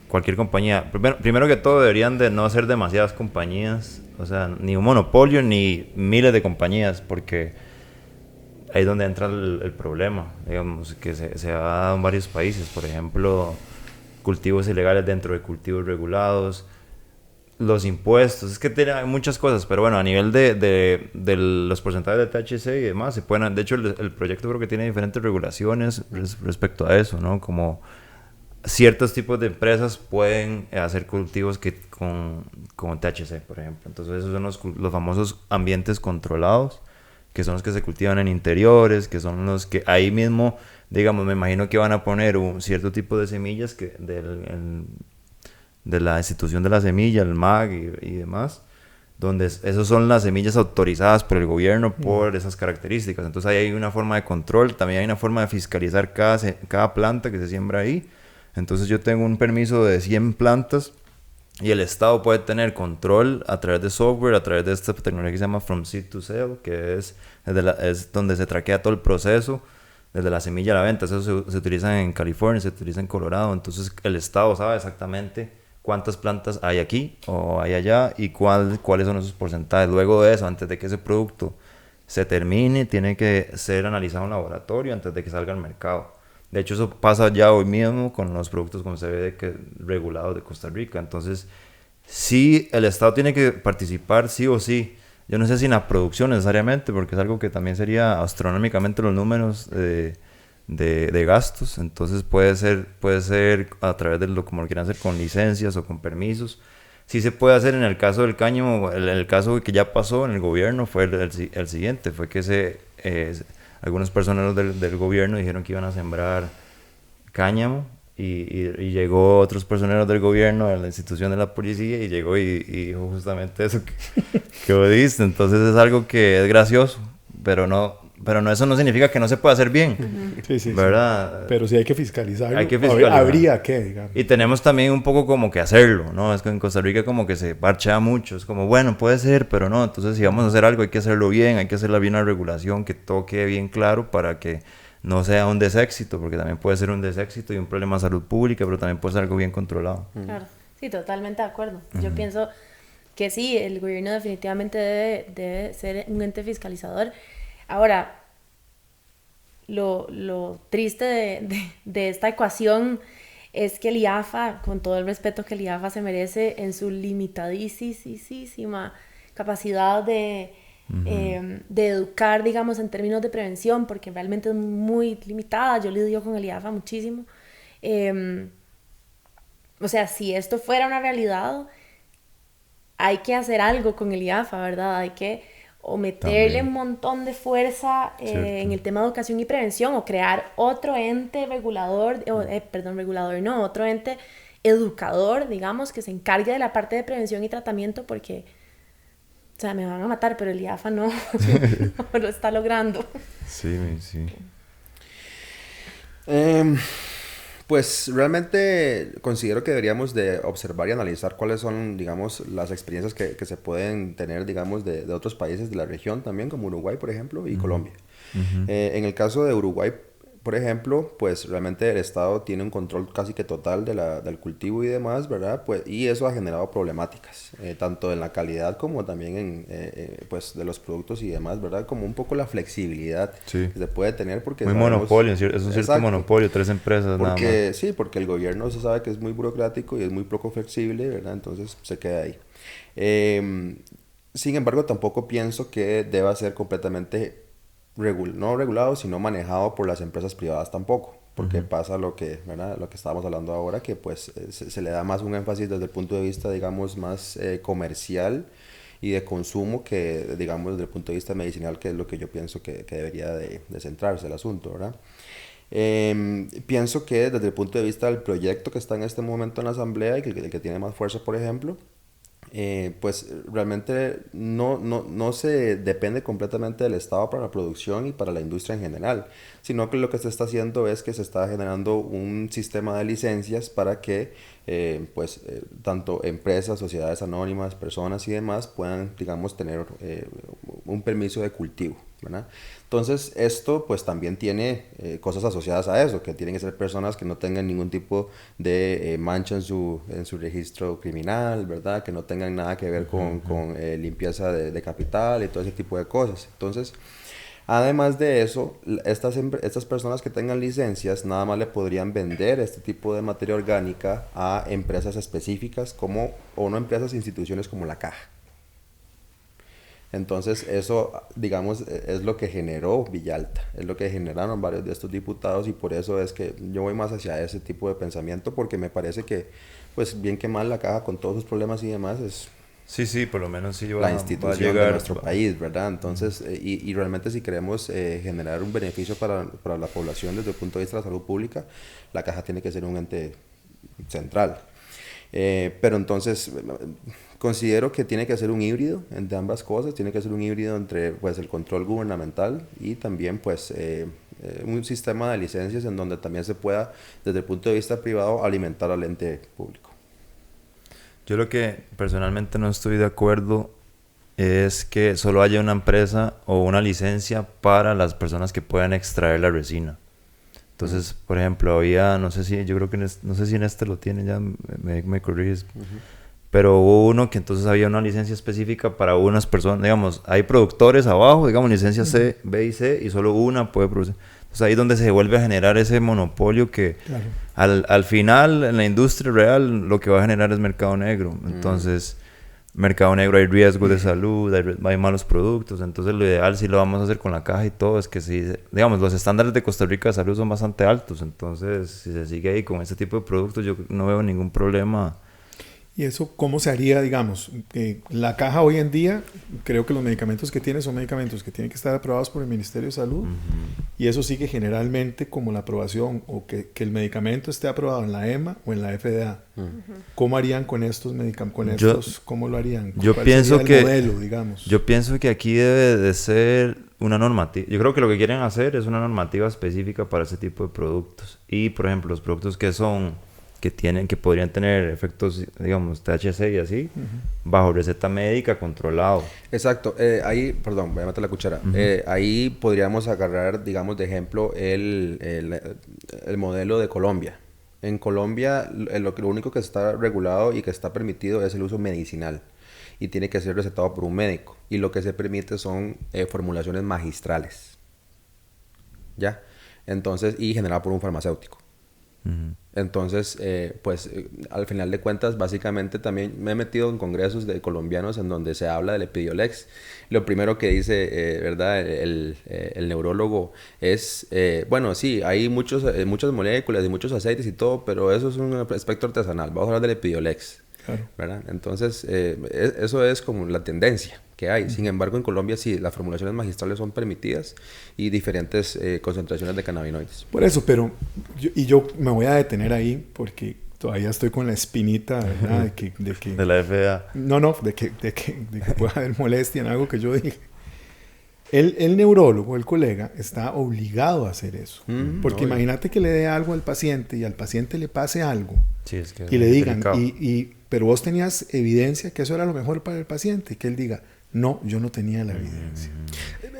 cualquier compañía, primero que todo deberían de no ser demasiadas compañías, o sea, ni un monopolio ni miles de compañías, porque ahí es donde entra el problema, digamos, que se ha dado en varios países, por ejemplo... cultivos ilegales dentro de cultivos regulados, los impuestos, es que hay muchas cosas, pero bueno, a nivel de los porcentajes de THC y demás, se pueden, de hecho el proyecto creo que tiene diferentes regulaciones respecto a eso, ¿no? Como ciertos tipos de empresas pueden hacer cultivos con THC, por ejemplo, entonces esos son los famosos ambientes controlados, que son los que se cultivan en interiores, que son los que ahí mismo... Digamos, me imagino que van a poner un cierto tipo de semillas que de la institución de la semilla, el MAG y demás, donde esas son las semillas autorizadas por el gobierno por esas características. Entonces ahí hay una forma de control, también hay una forma de fiscalizar cada planta que se siembra ahí. Entonces yo tengo un permiso de 100 plantas y el Estado puede tener control a través de software, a través de esta tecnología que se llama From Seed to Sale, que es donde se traquea todo el proceso, desde la semilla a la venta. Eso se utiliza en California, se utiliza en Colorado. Entonces el Estado sabe exactamente cuántas plantas hay aquí o hay allá y cuáles son esos porcentajes. Luego de eso, antes de que ese producto se termine, tiene que ser analizado en laboratorio antes de que salga al mercado. De hecho, eso pasa ya hoy mismo con los productos con CBD regulados de Costa Rica. Entonces, sí, el Estado tiene que participar sí o sí. Yo no sé si en la producción necesariamente, porque es algo que también sería astronómicamente los números de gastos. Entonces puede ser a través de como lo quieran hacer, con licencias o con permisos. Sí se puede hacer en el caso del cáñamo, el caso que ya pasó en el gobierno fue el siguiente, fue que algunos personeros del gobierno dijeron que iban a sembrar cáñamo. Y llegó otros personeros del gobierno, de la institución de la policía, y llegó y dijo justamente eso que vos diste. Entonces es algo que es gracioso, pero eso no significa que no se pueda hacer bien, sí, ¿verdad? Sí. Pero sí hay que fiscalizarlo. Hay que fiscalizar. Habría que, digamos. Y tenemos también un poco como que hacerlo, ¿no? Es que en Costa Rica como que se parchea mucho, es como, bueno, puede ser, pero no. Entonces si vamos a hacer algo hay que hacerlo bien, hay que hacerla bien la regulación, que todo quede bien claro para que no sea un deséxito, porque también puede ser un deséxito y un problema de salud pública, pero también puede ser algo bien controlado. Claro, sí, totalmente de acuerdo. Yo pienso que sí, el gobierno definitivamente debe ser un ente fiscalizador. Ahora, lo triste de esta ecuación es que el IAFA, con todo el respeto que el IAFA se merece, en su limitadísima capacidad de educar, digamos, en términos de prevención, porque realmente es muy limitada. Yo lidio con el IAFA muchísimo. O sea, si esto fuera una realidad, hay que hacer algo con el IAFA, ¿verdad? Hay que meterle un montón de fuerza en el tema de educación y prevención, o crear otro ente regulador, otro ente educador, digamos, que se encargue de la parte de prevención y tratamiento, porque o sea, me van a matar, pero el IAFA no, no lo está logrando. Sí, sí. Pues realmente considero que deberíamos de observar y analizar cuáles son, digamos, las experiencias que se pueden tener, digamos, de otros países de la región también, como Uruguay, por ejemplo, y Colombia. En el caso de Uruguay, por ejemplo, pues realmente el Estado tiene un control casi que total del cultivo y demás, ¿verdad? Pues, y eso ha generado problemáticas, tanto en la calidad como también pues de los productos y demás, ¿verdad? Como un poco la flexibilidad que se puede tener porque... Muy monopolio, es un cierto monopolio, 3 empresas nada más. Sí, porque el gobierno se sabe que es muy burocrático y es muy poco flexible, ¿verdad? Entonces se queda ahí. Sin embargo, tampoco pienso que deba ser completamente... no regulado, sino manejado por las empresas privadas tampoco, porque pasa ¿verdad? Lo que estábamos hablando ahora, que pues se le da más un énfasis desde el punto de vista, digamos, más comercial y de consumo que, digamos, desde el punto de vista medicinal, que es lo que yo pienso que debería de centrarse el asunto, ¿verdad? Pienso que desde el punto de vista del proyecto que está en este momento en la asamblea y que el que tiene más fuerza, por ejemplo, pues realmente no se depende completamente del Estado para la producción y para la industria en general, sino que lo que se está haciendo es que se está generando un sistema de licencias para que tanto empresas, sociedades anónimas, personas y demás puedan, digamos, tener un permiso de cultivo, ¿verdad? Entonces esto pues también tiene cosas asociadas a eso, que tienen que ser personas que no tengan ningún tipo de mancha en su registro criminal, ¿verdad? Que no tengan nada que ver con limpieza de capital y todo ese tipo de cosas. Entonces, además de eso, estas personas que tengan licencias nada más le podrían vender este tipo de materia orgánica a empresas específicas o no empresas, instituciones como la Caja. Entonces eso, digamos, es lo que generó Villalta, es lo que generaron varios de estos diputados y por eso es que yo voy más hacia ese tipo de pensamiento porque me parece que, pues bien que mal la Caja con todos sus problemas y demás es... Sí, por lo menos sí la institución de nuestro país, ¿verdad? Entonces, y realmente si queremos generar un beneficio para la población desde el punto de vista de la salud pública, la Caja tiene que ser un ente central. Pero entonces considero que tiene que ser un híbrido entre ambas cosas, tiene que ser un híbrido entre pues el control gubernamental y también pues un sistema de licencias en donde también se pueda desde el punto de vista privado alimentar al ente público. Yo lo que personalmente no estoy de acuerdo es que solo haya una empresa o una licencia para las personas que puedan extraer la resina. Entonces, por ejemplo, había, no sé si en este lo tiene, ya me corriges, pero hubo uno que entonces había una licencia específica para unas personas, digamos, hay productores abajo, digamos, licencia C, B y C, y solo una puede producir. Entonces ahí es donde se vuelve a generar ese monopolio que al final en la industria real lo que va a generar es mercado negro. Entonces, mercado negro hay riesgo de salud, hay malos productos. Entonces lo ideal si lo vamos a hacer con la Caja y todo es que si, digamos, los estándares de Costa Rica de salud son bastante altos. Entonces, si se sigue ahí con este tipo de productos, yo no veo ningún problema. ¿Y eso cómo se haría, digamos? La Caja hoy en día, creo que los medicamentos que tiene son medicamentos que tienen que estar aprobados por el Ministerio de Salud y eso sigue generalmente como la aprobación o que el medicamento esté aprobado en la EMA o en la FDA. ¿Cómo harían con estos medicamentos? ¿Cómo lo harían? Yo ¿Cuál pienso sería el que modelo, digamos? Yo pienso que aquí debe de ser una normativa. Yo creo que lo que quieren hacer es una normativa específica para ese tipo de productos. Y, por ejemplo, los productos que podrían tener efectos, digamos, THC y así, bajo receta médica, controlado. Exacto. Ahí, perdón, voy a meter la cuchara. Ahí podríamos agarrar, digamos, de ejemplo, el modelo de Colombia. En Colombia, lo único que está regulado y que está permitido es el uso medicinal. Y tiene que ser recetado por un médico. Y lo que se permite son formulaciones magistrales. ¿Ya? Entonces, y generado por un farmacéutico. Entonces, al final de cuentas, básicamente también me he metido en congresos de colombianos en donde se habla del Epidiolex. Lo primero que dice, ¿verdad? El neurólogo es, bueno, sí, hay muchas moléculas y muchos aceites y todo, pero eso es un aspecto artesanal. Vamos a hablar del Epidiolex. Claro. ¿Verdad? Entonces, eso es como la tendencia que hay. Sin embargo, en Colombia sí, las formulaciones magistrales son permitidas y diferentes concentraciones de cannabinoides. Por eso, pero yo me voy a detener ahí porque todavía estoy con la espinita, ¿verdad? De la FDA. No, de que pueda haber molestia en algo que yo dije. El neurólogo, el colega, está obligado a hacer eso. Porque imagínate que le dé algo al paciente y al paciente le pase algo. Sí, es que Y le digan, pero vos tenías evidencia que eso era lo mejor para el paciente. Y que él diga, no, yo no tenía la evidencia.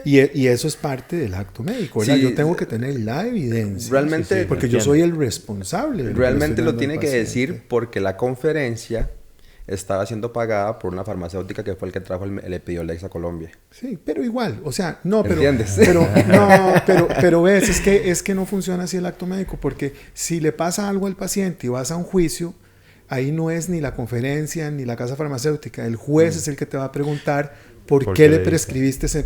Y eso es parte del acto médico, ¿verdad? Sí, yo tengo que tener la evidencia. Realmente, porque yo soy el responsable. Realmente lo tiene que decir porque la conferencia estaba siendo pagada por una farmacéutica que fue el que trajo el Epidiolex a Colombia. Sí, pero igual, o sea, no, pero... ¿Entiendes? Pero ves, es que no funciona así el acto médico, porque si le pasa algo al paciente y vas a un juicio, ahí no es ni la conferencia ni la casa farmacéutica, el juez es el que te va a preguntar ¿por qué le prescribiste esa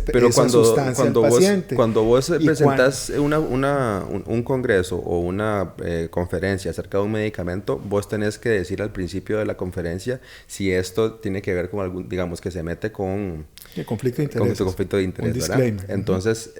sustancia al paciente? Cuando vos presentas un congreso o una conferencia acerca de un medicamento, vos tenés que decir al principio de la conferencia si esto tiene que ver con algún, digamos, que se mete con... El conflicto de interés. Con conflicto de interés, ¿verdad? Entonces,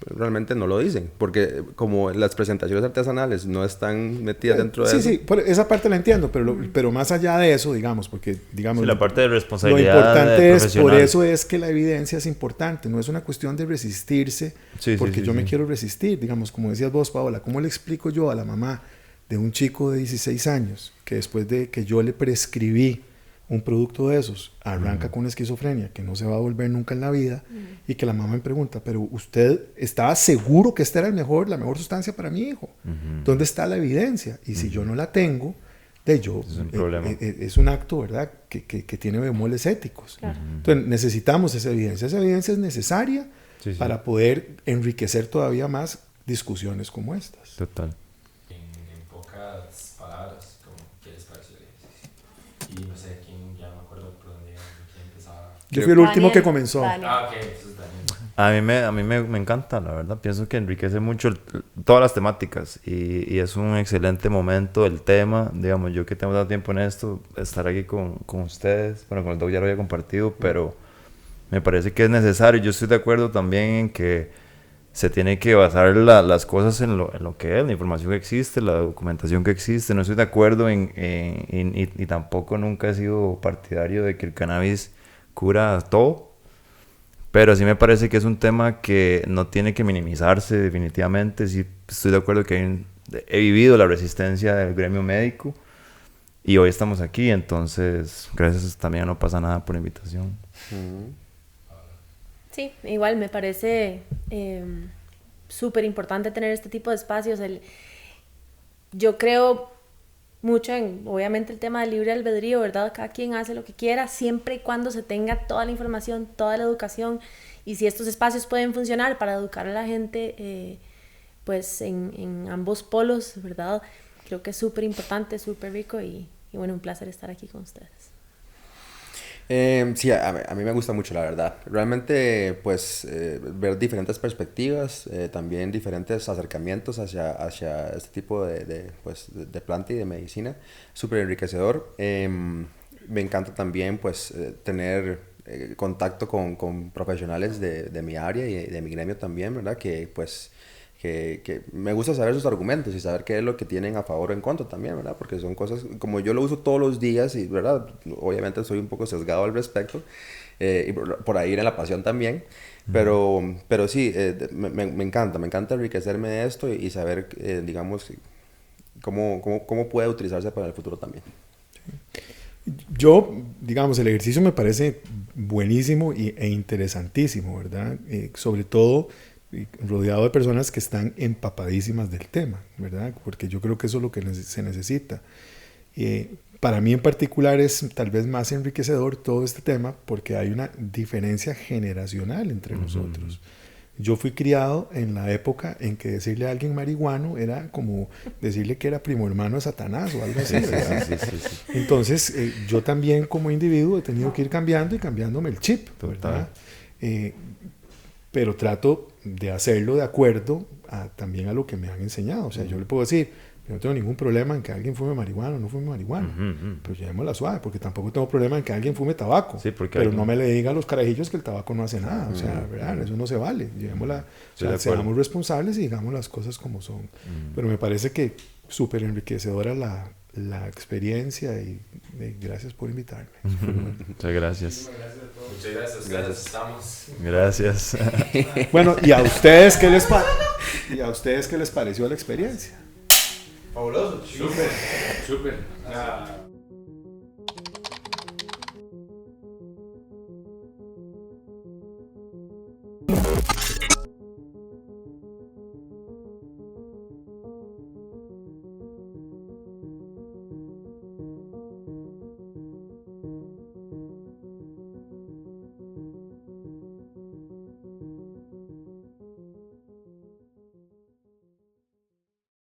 realmente no lo dicen, porque como las presentaciones artesanales no están metidas dentro de eso. Sí, esa parte la entiendo, pero más allá de eso, digamos, porque, digamos... Sí, la parte de responsabilidad. Lo importante es, por eso es que la evidencia es importante, no es una cuestión de resistirse, porque yo me quiero resistir, digamos, como decías vos, Paola, ¿cómo le explico yo a la mamá de un chico de 16 años que después de que yo le prescribí un producto de esos arranca con esquizofrenia que no se va a volver nunca en la vida y que la mamá me pregunta, pero usted estaba seguro que esta era la mejor sustancia para mi hijo? ¿Dónde está la evidencia? Y si yo no la tengo, es un acto, ¿verdad? Que tiene bemoles éticos. Claro. Entonces necesitamos esa evidencia es necesaria para poder enriquecer todavía más discusiones como estas. Total. En pocas palabras, ¿qué les pareció el ejercicio? Y no sé quién, ya me acuerdo por dónde empezaba. Yo fui el último que comenzó. Ok, entonces A mí me encanta, la verdad. Pienso que enriquece mucho todas las temáticas y es un excelente momento el tema. Digamos, yo que tengo tanto tiempo en esto, estar aquí con ustedes, bueno, con el Doc ya lo había compartido, pero me parece que es necesario. Yo estoy de acuerdo también en que se tiene que basar las cosas en lo que es, la información que existe, la documentación que existe. No estoy de acuerdo y tampoco nunca he sido partidario de que el cannabis cura todo. Pero sí me parece que es un tema que no tiene que minimizarse definitivamente. Sí estoy de acuerdo que he vivido la resistencia del gremio médico y hoy estamos aquí. Entonces, gracias también a No Pasa Nada por la invitación. Sí, igual me parece súper importante tener este tipo de espacios. Yo creo mucho en, obviamente, el tema del libre albedrío, ¿verdad? Cada quien hace lo que quiera, siempre y cuando se tenga toda la información, toda la educación, y si estos espacios pueden funcionar para educar a la gente, pues en ambos polos, ¿verdad? Creo que es súper importante, súper rico, y bueno, un placer estar aquí con ustedes. Sí, a mí me gusta mucho, la verdad. Realmente, pues, ver diferentes perspectivas, también diferentes acercamientos hacia este tipo de planta y de medicina, súper enriquecedor. Me encanta también, pues, tener contacto con profesionales de mi área y de mi gremio también, ¿verdad? Que, pues, que me gusta saber sus argumentos y saber qué es lo que tienen a favor o en contra también, ¿verdad? Porque son cosas, como yo lo uso todos los días y, ¿verdad? Obviamente soy un poco sesgado al respecto, y por ahí en la pasión también, pero sí, me encanta enriquecerme de esto y saber, digamos, cómo puede utilizarse para el futuro también. Yo, digamos, el ejercicio me parece buenísimo e interesantísimo, ¿verdad? Sobre todo rodeado de personas que están empapadísimas del tema, ¿verdad? Porque yo creo que eso es lo que se necesita. Para mí en particular es tal vez más enriquecedor todo este tema porque hay una diferencia generacional entre nosotros. Yo fui criado en la época en que decirle a alguien marihuano era como decirle que era primo hermano de Satanás o algo así, ¿verdad? Sí. Entonces, yo también como individuo he tenido que ir cambiando y cambiándome el chip, ¿verdad? Pero trato de hacerlo de acuerdo también a lo que me han enseñado. O sea, yo le puedo decir, yo no tengo ningún problema en que alguien fume marihuana o no fume marihuana, pero llevémosla suave, porque tampoco tengo problema en que alguien fume tabaco, pero no me le diga a los carajillos que el tabaco no hace nada. O sea, ¿verdad? Eso no se vale. Llevémosla, o sea, seamos responsables y digamos las cosas como son. Pero me parece que súper enriquecedora la experiencia y gracias por invitarme. Muchas gracias. Muchas gracias. Gracias. Estamos. Gracias. Bueno, ¿y a ustedes qué les pareció la experiencia? Fabuloso. Súper.